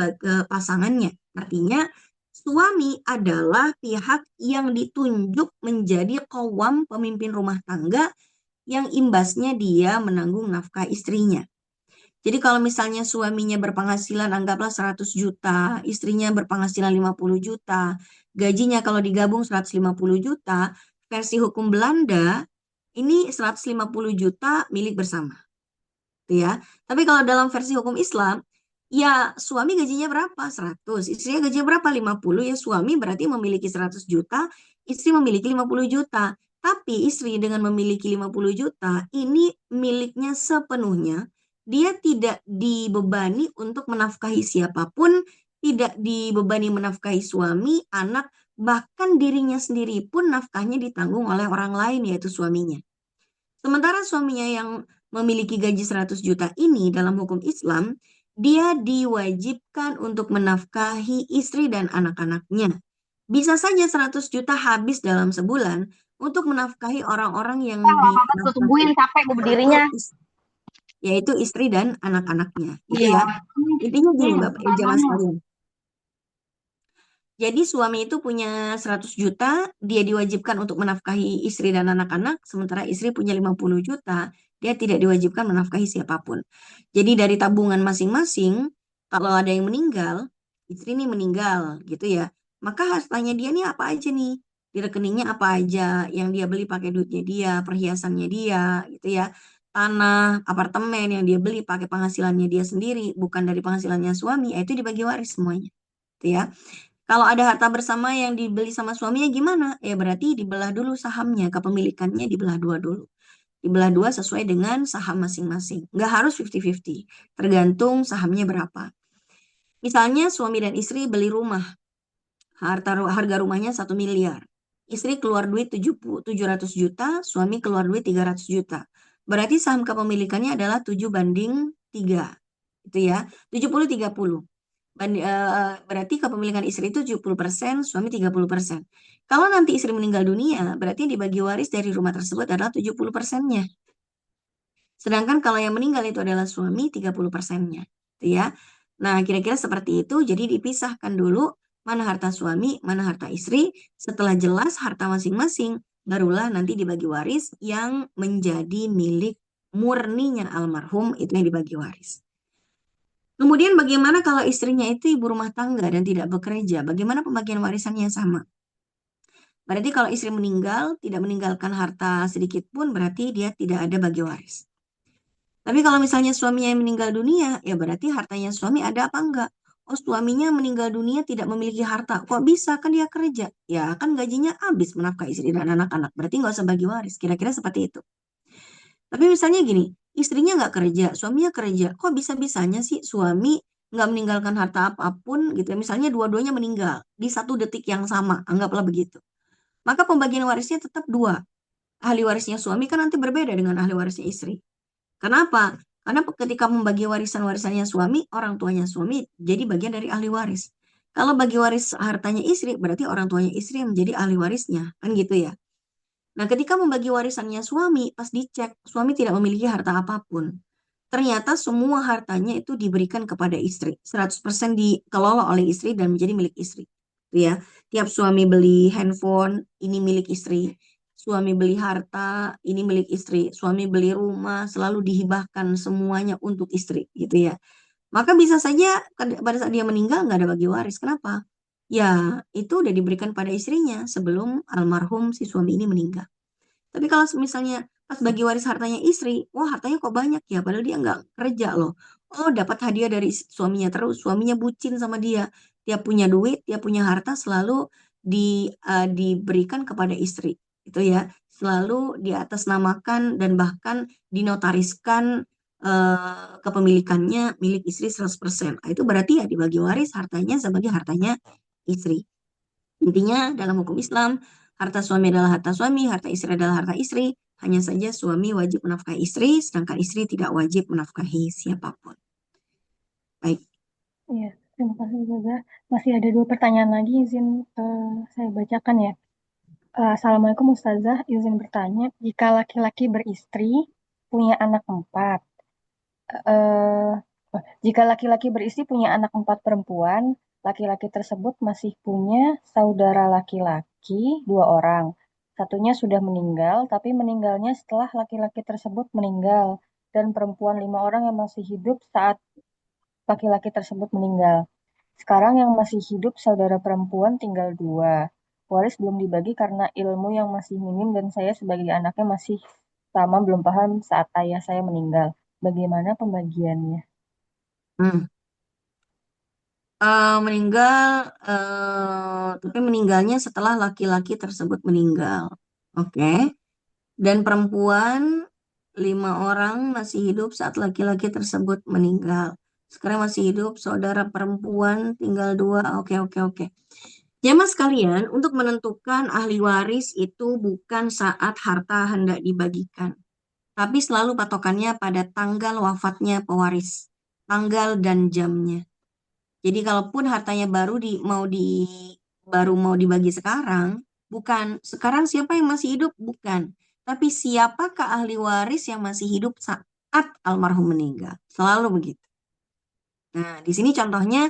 pasangannya. Artinya suami adalah pihak yang ditunjuk menjadi qawwam, pemimpin rumah tangga, yang imbasnya dia menanggung nafkah istrinya. Jadi kalau misalnya suaminya berpenghasilan anggaplah 100 juta, istrinya berpenghasilan 50 juta, gajinya kalau digabung 150 juta, versi hukum Belanda ini 150 juta milik bersama. Gitu ya. Tapi kalau dalam versi hukum Islam, ya suami gajinya berapa? 100. Istrinya gajinya berapa? 50. Ya suami berarti memiliki 100 juta, istri memiliki 50 juta. Tapi istri dengan memiliki 50 juta, ini miliknya sepenuhnya. Dia tidak dibebani untuk menafkahi siapapun, tidak dibebani menafkahi suami, anak, bahkan dirinya sendiri pun nafkahnya ditanggung oleh orang lain, yaitu suaminya. Sementara suaminya yang memiliki gaji 100 juta ini dalam hukum Islam, dia diwajibkan untuk menafkahi istri dan anak-anaknya. Bisa saja 100 juta habis dalam sebulan untuk menafkahi orang-orang yang Gue tungguin capek gue berdirinya. yaitu istri dan anak-anaknya. Gitu Iya. ya. Intinya gini Bapak jamaah sekalian. Jadi suami itu punya 100 juta, dia diwajibkan untuk menafkahi istri dan anak-anak, sementara istri punya 50 juta, dia tidak diwajibkan menafkahi siapapun. Jadi dari tabungan masing-masing, kalau ada yang meninggal, istri ini meninggal gitu ya, maka hartanya dia nih apa aja nih? Di rekeningnya apa aja yang dia beli pakai duitnya dia, perhiasannya dia gitu ya. Tanah, apartemen yang dia beli pakai penghasilannya dia sendiri, bukan dari penghasilannya suami, itu dibagi waris semuanya. Gitu ya. Kalau ada harta bersama yang dibeli sama suaminya gimana? Ya berarti dibelah dulu sahamnya, kepemilikannya dibelah dua dulu. Dibelah dua sesuai dengan saham masing-masing. Nggak harus 50-50, tergantung sahamnya berapa. Misalnya suami dan istri beli rumah, harga rumahnya 1 miliar. Istri keluar duit 700 juta, suami keluar duit 300 juta. Berarti saham kepemilikannya adalah 7:3. Itu ya, 70-30. Berarti kepemilikan istri itu 70%, suami 30%. Kalau nanti istri meninggal dunia, berarti dibagi waris dari rumah tersebut adalah 70%-nya. Sedangkan kalau yang meninggal itu adalah suami, 30%-nya. Gitu ya. Nah, kira-kira seperti itu. Jadi dipisahkan dulu mana harta suami, mana harta istri. Setelah jelas harta masing-masing, barulah nanti dibagi waris yang menjadi milik murninya almarhum, itu yang dibagi waris. Kemudian bagaimana kalau istrinya itu ibu rumah tangga dan tidak bekerja? Bagaimana pembagian warisannya sama? Berarti kalau istri meninggal, tidak meninggalkan harta sedikit pun, berarti dia tidak ada bagi waris. Tapi kalau misalnya suaminya yang meninggal dunia, ya berarti hartanya suami ada apa enggak? Oh, suaminya meninggal dunia tidak memiliki harta. Kok bisa? Kan dia kerja. Ya, kan gajinya habis menafkahi istri dan anak-anak. Berarti nggak usah bagi waris. Kira-kira seperti itu. Tapi misalnya gini, istrinya nggak kerja, suaminya kerja. Kok bisa-bisanya sih suami nggak meninggalkan harta apapun gitu ya? Misalnya dua-duanya meninggal di satu detik yang sama, anggaplah begitu. Maka pembagian warisnya tetap dua. Ahli warisnya suami kan nanti berbeda dengan ahli warisnya istri. Kenapa? Karena ketika membagi warisan-warisannya suami, orang tuanya suami jadi bagian dari ahli waris. Kalau bagi waris hartanya istri, berarti orang tuanya istri yang menjadi ahli warisnya. Kan gitu ya. Nah, ketika membagi warisannya suami, pas dicek, suami tidak memiliki harta apapun. Ternyata semua hartanya itu diberikan kepada istri. 100% dikelola oleh istri dan menjadi milik istri. Gitu ya. Tiap suami beli handphone, ini milik istri. Suami beli harta, ini milik istri. Suami beli rumah, selalu dihibahkan semuanya untuk istri. Gitu ya. Maka bisa saja pada saat dia meninggal nggak ada bagi waris. Kenapa? Ya, itu udah diberikan pada istrinya sebelum almarhum si suami ini meninggal. Tapi kalau misalnya pas bagi waris hartanya istri, wah hartanya kok banyak ya, padahal dia nggak kerja loh. Oh, dapat hadiah dari suaminya terus, suaminya bucin sama dia. Dia punya duit, dia punya harta selalu diberikan kepada istri. Itu ya, selalu diatasnamakan dan bahkan dinotariskan kepemilikannya milik istri 100%. Nah, itu berarti ya dibagi waris hartanya sebagai hartanya istri. Intinya dalam hukum Islam, harta suami adalah harta suami, harta istri adalah harta istri. Hanya saja suami wajib menafkahi istri, sedangkan istri tidak wajib menafkahi siapapun. Baik. Iya, terima kasih juga. Masih ada 2 pertanyaan lagi, izin saya bacakan ya. Assalamualaikum Ustazah, izin bertanya, jika laki-laki beristri, punya anak 4, eh, jika laki-laki beristri punya anak 4 perempuan, laki-laki tersebut masih punya saudara laki-laki 2 orang. Satunya sudah meninggal, tapi meninggalnya setelah laki-laki tersebut meninggal, dan perempuan 5 orang yang masih hidup saat laki-laki tersebut meninggal. Sekarang yang masih hidup saudara perempuan tinggal 2. Waris belum dibagi karena ilmu yang masih minim dan saya sebagai anaknya masih sama belum paham saat ayah saya meninggal. Bagaimana pembagiannya? Hmm. Meninggal, tapi meninggalnya setelah laki-laki tersebut meninggal. Oke. Dan perempuan 5 orang masih hidup saat laki-laki tersebut meninggal. Sekarang masih hidup saudara perempuan tinggal 2. Oke, oke, oke. Jamaah sekalian, untuk menentukan ahli waris itu bukan saat harta hendak dibagikan, tapi selalu patokannya pada tanggal wafatnya pewaris, tanggal dan jamnya. Jadi kalaupun hartanya baru mau dibagi sekarang, bukan sekarang siapa yang masih hidup, bukan, tapi siapakah ahli waris yang masih hidup saat almarhum meninggal. Selalu begitu. Nah, di sini contohnya,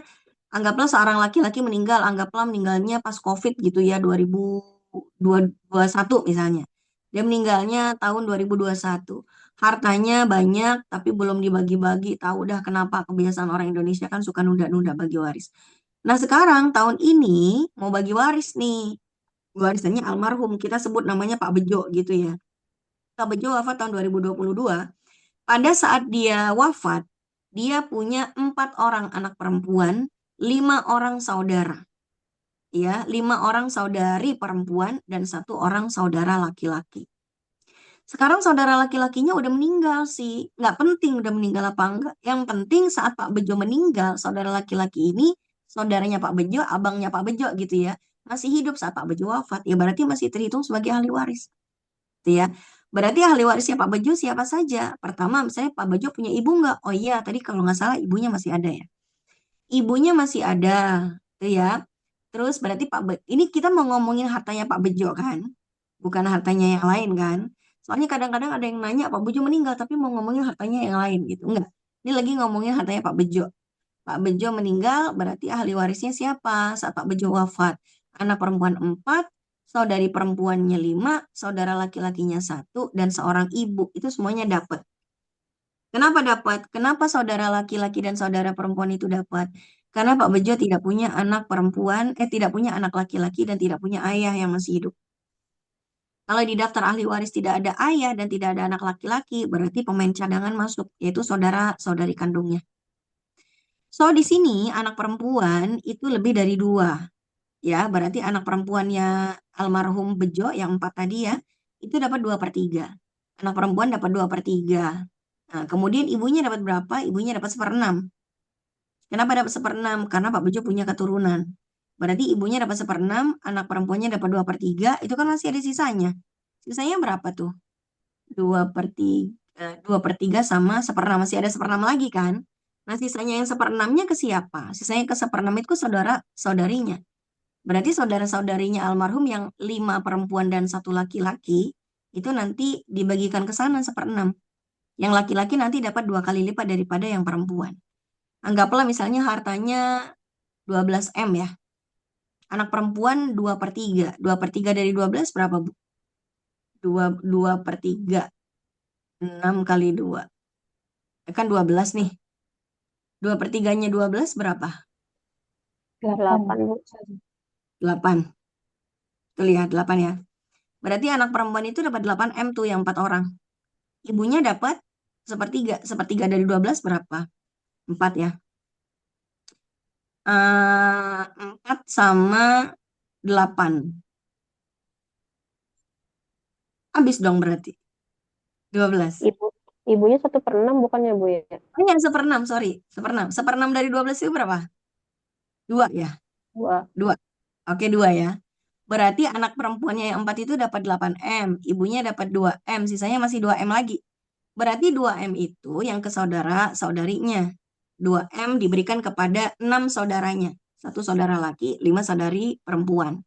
anggaplah seorang laki-laki meninggal, anggaplah meninggalnya pas COVID gitu ya, 2021 misalnya. Dia meninggalnya tahun 2021. Hartanya banyak, tapi belum dibagi-bagi. Tahu dah kenapa kebiasaan orang Indonesia kan suka nunda-nunda bagi waris. Nah, sekarang tahun ini mau bagi waris nih. Warisannya almarhum, kita sebut namanya Pak Bejo gitu ya. Pak Bejo wafat tahun 2022. Pada saat dia wafat, dia punya 4 orang anak perempuan, 5 orang saudara. Ya, 5 orang saudari perempuan dan 1 orang saudara laki-laki. Sekarang saudara laki-lakinya udah meninggal sih. Nggak penting udah meninggal apa enggak. Yang penting saat Pak Bejo meninggal, saudara laki-laki ini, saudaranya Pak Bejo, abangnya Pak Bejo gitu ya, masih hidup saat Pak Bejo wafat. Ya berarti masih terhitung sebagai ahli waris. Gitu ya. Berarti ahli warisnya Pak Bejo siapa saja? Pertama, misalnya Pak Bejo punya ibu nggak? Oh iya, tadi kalau nggak salah ibunya masih ada ya. Ibunya masih ada, gitu ya. Terus berarti ini kita mau ngomongin hartanya Pak Bejo kan? Bukan hartanya yang lain kan? Soalnya kadang-kadang ada yang nanya Pak Bejo meninggal tapi mau ngomongin hartanya yang lain gitu. Enggak. Ini lagi ngomongin hartanya Pak Bejo. Pak Bejo meninggal berarti ahli warisnya siapa saat Pak Bejo wafat? Anak perempuan 4, saudari perempuannya 5, saudara laki-lakinya 1, dan seorang ibu. Itu semuanya dapat. Kenapa dapat? Kenapa saudara laki-laki dan saudara perempuan itu dapat? Karena Pak Bejo tidak punya anak perempuan, tidak punya anak laki-laki dan tidak punya ayah yang masih hidup. Kalau di daftar ahli waris tidak ada ayah dan tidak ada anak laki-laki, berarti pemain cadangan masuk, yaitu saudara-saudari kandungnya. So, di sini anak perempuan itu lebih dari dua. Ya, berarti anak perempuannya almarhum Bejo yang 4 tadi ya, itu dapat 2/3. Anak perempuan dapat 2/3. Nah, kemudian ibunya dapat berapa? Ibunya dapat 1/6. Kenapa dapat 1/6? Karena Pak Bejo punya keturunan. Berarti ibunya dapat 1/6, anak perempuannya dapat 2/3, itu kan masih ada sisanya. Sisanya berapa tuh? 2/3 sama 1/6, masih ada 1/6 lagi kan? Nah, sisanya yang 1/6-nya ke siapa? Sisanya ke 1/6 itu ke saudara-saudarinya. Berarti saudara-saudarinya almarhum yang 5 perempuan dan 1 laki-laki, itu nanti dibagikan ke sana 1/6. Yang laki-laki nanti dapat 2 kali lipat daripada yang perempuan. Anggaplah misalnya hartanya 12 M ya. Anak perempuan 2/3. 2/3 dari 12 berapa, Bu? 2/3. 6 kali 2. Kan 12 nih. 2/3-nya 12 berapa? 8. 8, Bu. 8. Tuh lihat 8 ya. Berarti anak perempuan itu dapat 8 M tuh yang 4 orang. Ibunya dapat 1/3. 1/3 dari 12 berapa? 4 ya. 4 sama 8. Habis dong berarti. 12. Ibunya 1/6 bukannya, Bu ya? Oh iya, 1/6, sorry. 1/6. 1/6 dari 12 itu berapa? 2 ya? 2. 2. Oke, 2 ya. Berarti anak perempuannya yang 4 itu dapat 8 M. Ibunya dapat 2 M. Sisanya masih 2 M lagi. Berarti 2 M itu yang ke saudara-saudarinya. 2 M diberikan kepada 6 saudaranya. 1 saudara laki, 5 saudari perempuan.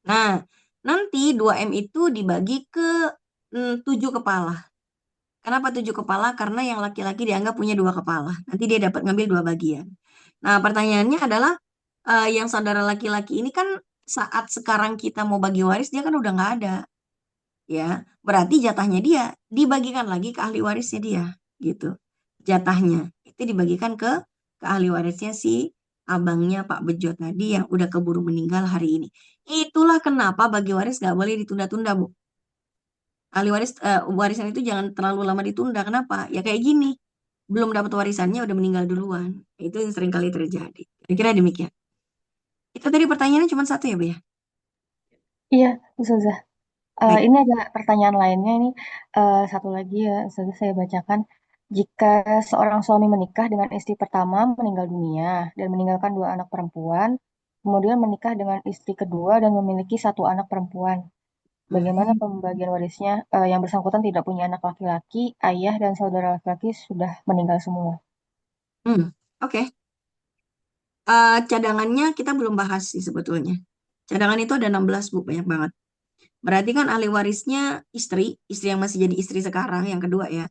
Nah, nanti 2 M itu dibagi ke 7 kepala. Kenapa 7 kepala? Karena yang laki-laki dianggap punya 2 kepala. Nanti dia dapat ngambil 2 bagian. Nah, pertanyaannya adalah yang saudara laki-laki ini kan saat sekarang kita mau bagi waris dia kan udah nggak ada. Ya, berarti jatahnya dia dibagikan lagi ke ahli warisnya dia, gitu. Jatahnya itu dibagikan ke ahli warisnya si abangnya Pak Bejo tadi yang udah keburu meninggal hari ini. Itulah kenapa bagi waris nggak boleh ditunda-tunda, Bu. Ahli waris warisan itu jangan terlalu lama ditunda. Kenapa? Ya kayak gini. Belum dapat warisannya udah meninggal duluan. Itu yang sering kali terjadi. Kira-kira demikian. Itu tadi pertanyaannya cuma satu ya, Bu ya? Iya, Ustazah. Baik. Ini ada pertanyaan lainnya ini. Satu lagi ya, Ustazah, saya bacakan. Jika seorang suami menikah dengan istri pertama meninggal dunia dan meninggalkan 2 anak perempuan, kemudian menikah dengan istri kedua dan memiliki 1 anak perempuan, bagaimana pembagian warisnya? Yang bersangkutan tidak punya anak laki-laki, ayah dan saudara laki-laki sudah meninggal semua. Oke. Cadangannya kita belum bahas sih sebetulnya. Cadangan itu ada 16, Bu, banyak banget. Berarti kan ahli warisnya istri yang masih jadi istri sekarang, yang kedua ya.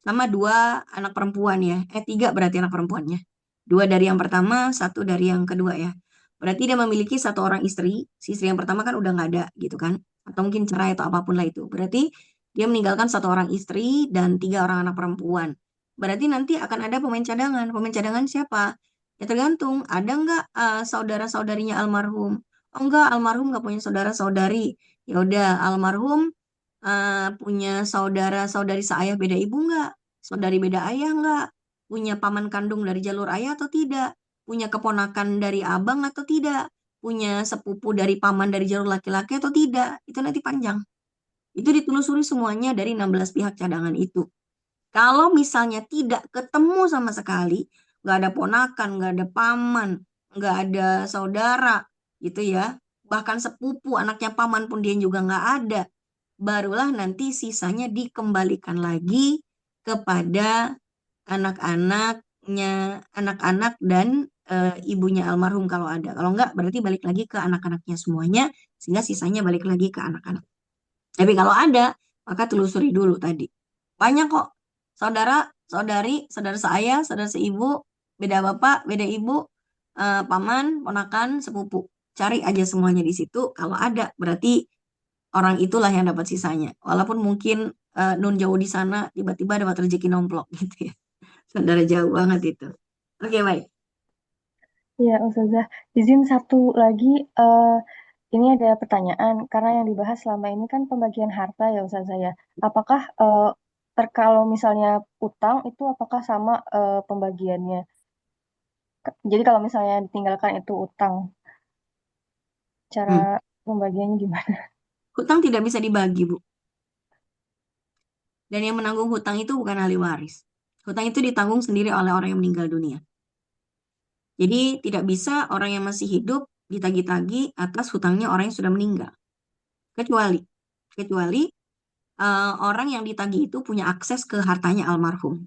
Sama 2 anak perempuan ya. 3 berarti anak perempuannya. 2 dari yang pertama, 1 dari yang kedua ya. Berarti dia memiliki 1 orang istri. Si istri yang pertama kan udah nggak ada gitu kan. Atau mungkin cerai atau apapun lah itu. Berarti dia meninggalkan 1 orang istri dan 3 orang anak perempuan. Berarti nanti akan ada pemain cadangan. Pemain cadangan siapa? Ya tergantung. Ada nggak saudara-saudarinya almarhum? Oh enggak, almarhum nggak punya saudara-saudari. Ya udah, almarhum punya saudara-saudari seayah beda ibu nggak? Saudari beda ayah nggak? Punya paman kandung dari jalur ayah atau tidak? Punya keponakan dari abang atau tidak? Punya sepupu dari paman dari jalur laki-laki atau tidak? Itu nanti panjang. Itu ditelusuri semuanya dari 16 pihak cadangan itu. Kalau misalnya tidak ketemu sama sekali, nggak ada ponakan, nggak ada paman, nggak ada saudara, gitu ya. Bahkan sepupu, anaknya paman pun dia juga nggak ada. Barulah nanti sisanya dikembalikan lagi kepada anak-anaknya, anak-anak dan ibunya almarhum kalau ada. Kalau enggak, berarti balik lagi ke anak-anaknya semuanya, sehingga sisanya balik lagi ke anak-anak. Tapi kalau ada, maka telusuri dulu tadi. Banyak kok saudara, saudari, saudara seayah, saudara seibu, beda bapak, beda ibu, paman, ponakan, sepupu. Cari aja semuanya di situ. Kalau ada, berarti orang itulah yang dapat sisanya. Walaupun mungkin nun jauh di sana, tiba-tiba dapat rezeki nomplok gitu ya. Saudara jauh banget itu. Oke, baik. Iya, Ustazah. Izin satu lagi, Ini ada pertanyaan, karena yang dibahas selama ini kan pembagian harta ya Ustazah ya. Apakah kalau misalnya utang itu apakah sama pembagiannya? Jadi kalau misalnya ditinggalkan itu utang, cara Hmm. pembagiannya gimana? Hutang tidak bisa dibagi, Bu. Dan yang menanggung hutang itu bukan ahli waris. Hutang itu ditanggung sendiri oleh orang yang meninggal dunia. Jadi tidak bisa orang yang masih hidup ditagih-tagih atas hutangnya orang yang sudah meninggal. Kecuali, kecuali orang yang ditagih itu punya akses ke hartanya almarhum.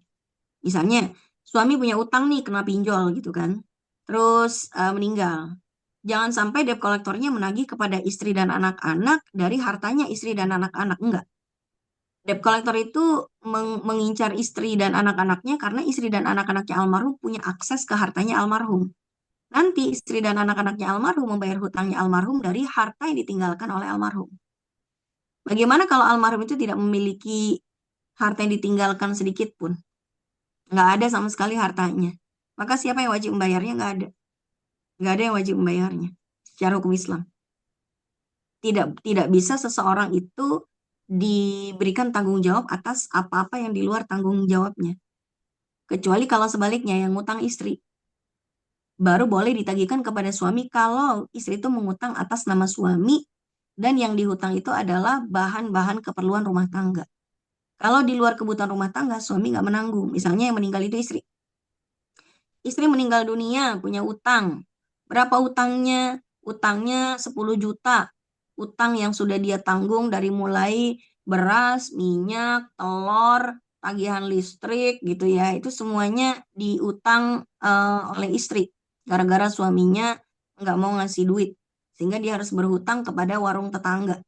Misalnya, suami punya utang nih, kena pinjol gitu kan. Terus meninggal. Jangan sampai debt kolektornya menagih kepada istri dan anak-anak dari hartanya istri dan anak-anak. Enggak. Debt collector itu mengincar istri dan anak-anaknya karena istri dan anak-anaknya almarhum punya akses ke hartanya almarhum. Nanti istri dan anak-anaknya almarhum membayar hutangnya almarhum dari harta yang ditinggalkan oleh almarhum. Bagaimana kalau almarhum itu tidak memiliki harta yang ditinggalkan sedikit pun? Nggak ada sama sekali hartanya. Maka siapa yang wajib membayarnya? Nggak ada. Nggak ada yang wajib membayarnya. Secara hukum Islam. Tidak bisa seseorang itu diberikan tanggung jawab atas apa-apa yang di luar tanggung jawabnya. Kecuali kalau sebaliknya yang ngutang istri. Baru boleh ditagihkan kepada suami kalau istri itu mengutang atas nama suami dan yang dihutang itu adalah bahan-bahan keperluan rumah tangga. Kalau di luar kebutuhan rumah tangga, suami nggak menanggung. Misalnya yang meninggal itu istri. Istri meninggal dunia, punya utang. Berapa utangnya? Utangnya 10 juta. Utang yang sudah dia tanggung dari mulai beras, minyak, telur, tagihan listrik gitu ya. Itu semuanya diutang oleh istri. Gara-gara suaminya nggak mau ngasih duit. Sehingga dia harus berhutang kepada warung tetangga.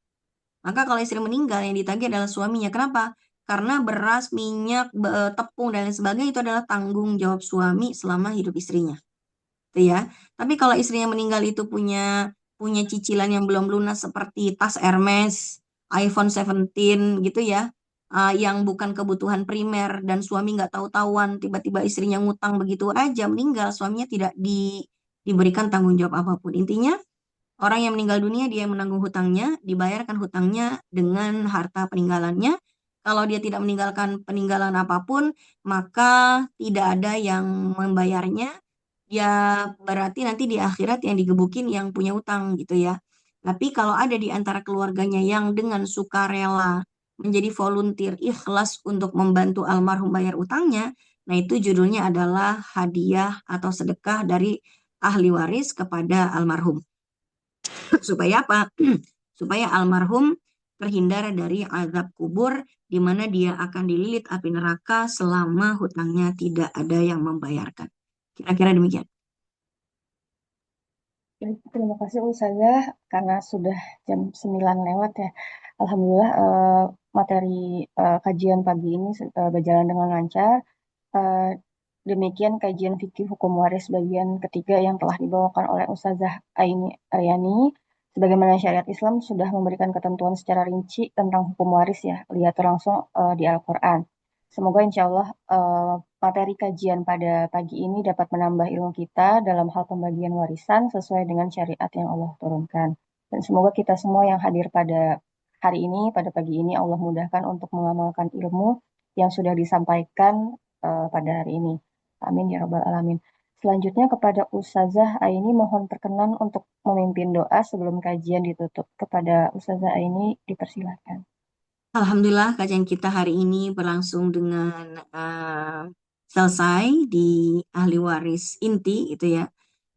Maka kalau istri meninggal yang ditagih adalah suaminya. Kenapa? Karena beras, minyak, tepung dan lain sebagainya itu adalah tanggung jawab suami selama hidup istrinya. Gitu ya. Tapi kalau istrinya meninggal itu punya punya cicilan yang belum lunas seperti tas Hermes, iPhone 17 gitu ya. Yang bukan kebutuhan primer dan suami nggak tahu-tahuan tiba-tiba istrinya ngutang begitu aja meninggal suaminya tidak diberikan tanggung jawab apapun. Intinya orang yang meninggal dunia dia yang menanggung hutangnya, dibayarkan hutangnya dengan harta peninggalannya. Kalau dia tidak meninggalkan peninggalan apapun, maka tidak ada yang membayarnya. Ya berarti nanti di akhirat yang digebukin yang punya utang gitu ya. Tapi kalau ada di antara keluarganya yang dengan sukarela menjadi volunteer ikhlas untuk membantu almarhum bayar utangnya, nah itu judulnya adalah hadiah atau sedekah dari ahli waris kepada almarhum. Supaya apa? Supaya almarhum terhindar dari azab kubur di mana dia akan dililit api neraka selama hutangnya tidak ada yang membayarkan. Kira-kira demikian. Baik, terima kasih Ustazah karena sudah jam 9 lewat ya. Alhamdulillah materi kajian pagi ini berjalan dengan lancar. Eh, Demikian kajian fikih hukum waris bagian ketiga yang telah dibawakan oleh Ustazah Aini Aryani. Sebagaimana syariat Islam sudah memberikan ketentuan secara rinci tentang hukum waris ya, lihat langsung di Al-Quran. Semoga insya Allah materi kajian pada pagi ini dapat menambah ilmu kita dalam hal pembagian warisan sesuai dengan syariat yang Allah turunkan. Dan semoga kita semua yang hadir pada hari ini, pada pagi ini Allah mudahkan untuk mengamalkan ilmu yang sudah disampaikan pada hari ini. Amin ya Rabbal Alamin. Selanjutnya kepada Ustazah Aini mohon perkenan untuk memimpin doa sebelum kajian ditutup. Kepada Ustazah Aini dipersilakan. Alhamdulillah kajian kita hari ini berlangsung dengan selesai di ahli waris inti gitu ya.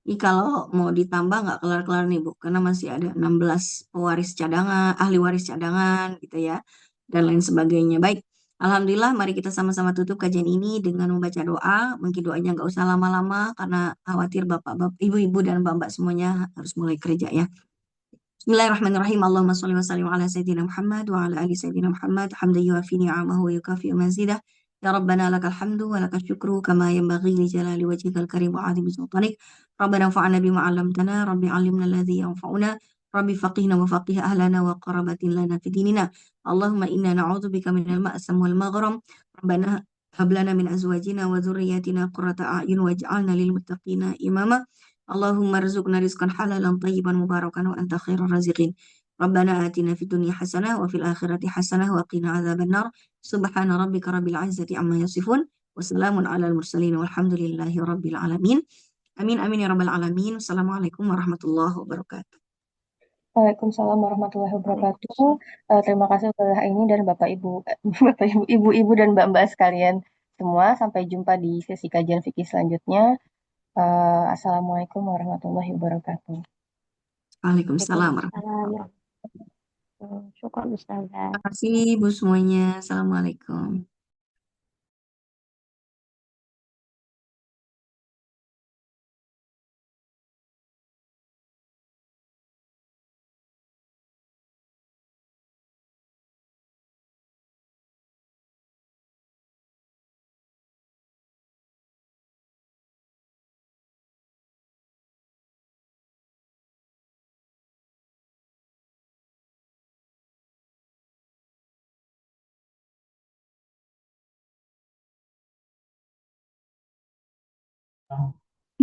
Ini kalau mau ditambah nggak kelar-kelar nih Bu, karena masih ada 16 pewaris cadangan, ahli waris cadangan gitu ya, dan lain sebagainya. Baik, Alhamdulillah mari kita sama-sama tutup kajian ini dengan membaca doa. Mungkin doanya nggak usah lama-lama karena khawatir bapak-bapak, ibu-ibu dan mbak-mbak semuanya harus mulai kerja ya. Bismillahirrahmanirrahim. Allahumma sholli wa sallim ala sayyidina Muhammad wa ala ali sayyidina Muhammad hamdan yuafi ni'amahu wa yukafi mazidah. Ya Rabbana lakal hamdu wa lakal syukru kama yanbaghi li jalali wajhikal karim wa 'azimi sultanik. Rabbana fa'alna bima 'allamtana, Rabbi 'allimna alladhi yanfa'una, Rabbi faqihna wa faqih ahlana wa qarabatin lana fi dinina. Allahumma inna na'udzubika minal ma'sam wal maghram. Rabbana hab lana min azwajina wa dhurriyyatina qurrata a'yun waj'alna lil muttaqina imama. Allahumma rizqna rizqan halalan tayyiban mubarakan wa anta khairur raziqin. Rabbana atina fid dunya hasanah wa fil akhirati hasanah wa qina adzabannar. Subhana rabbika rabbil izzati amma yasifun wa salamun alal mursalin walhamdulillahi rabbil alamin. Amin amin ya rabbal alamin. Assalamualaikum warahmatullahi wabarakatuh. Waalaikumsalam warahmatullahi wabarakatuh. Terima kasih udah ini dan Bapak Ibu, Bapak Ibu, Ibu-ibu dan Mbak-mbak sekalian semua. Sampai jumpa di sesi kajian fikih selanjutnya. Assalamualaikum warahmatullahi wabarakatuh. Waalaikumsalam Waalaikumsalam warahmatullahi wabarakatuh. warahmatullahi wabarakatuh. Syukran Ustazah. Terima kasih Ibu semuanya. Assalamualaikum.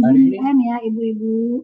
Izinkan ya ibu-ibu.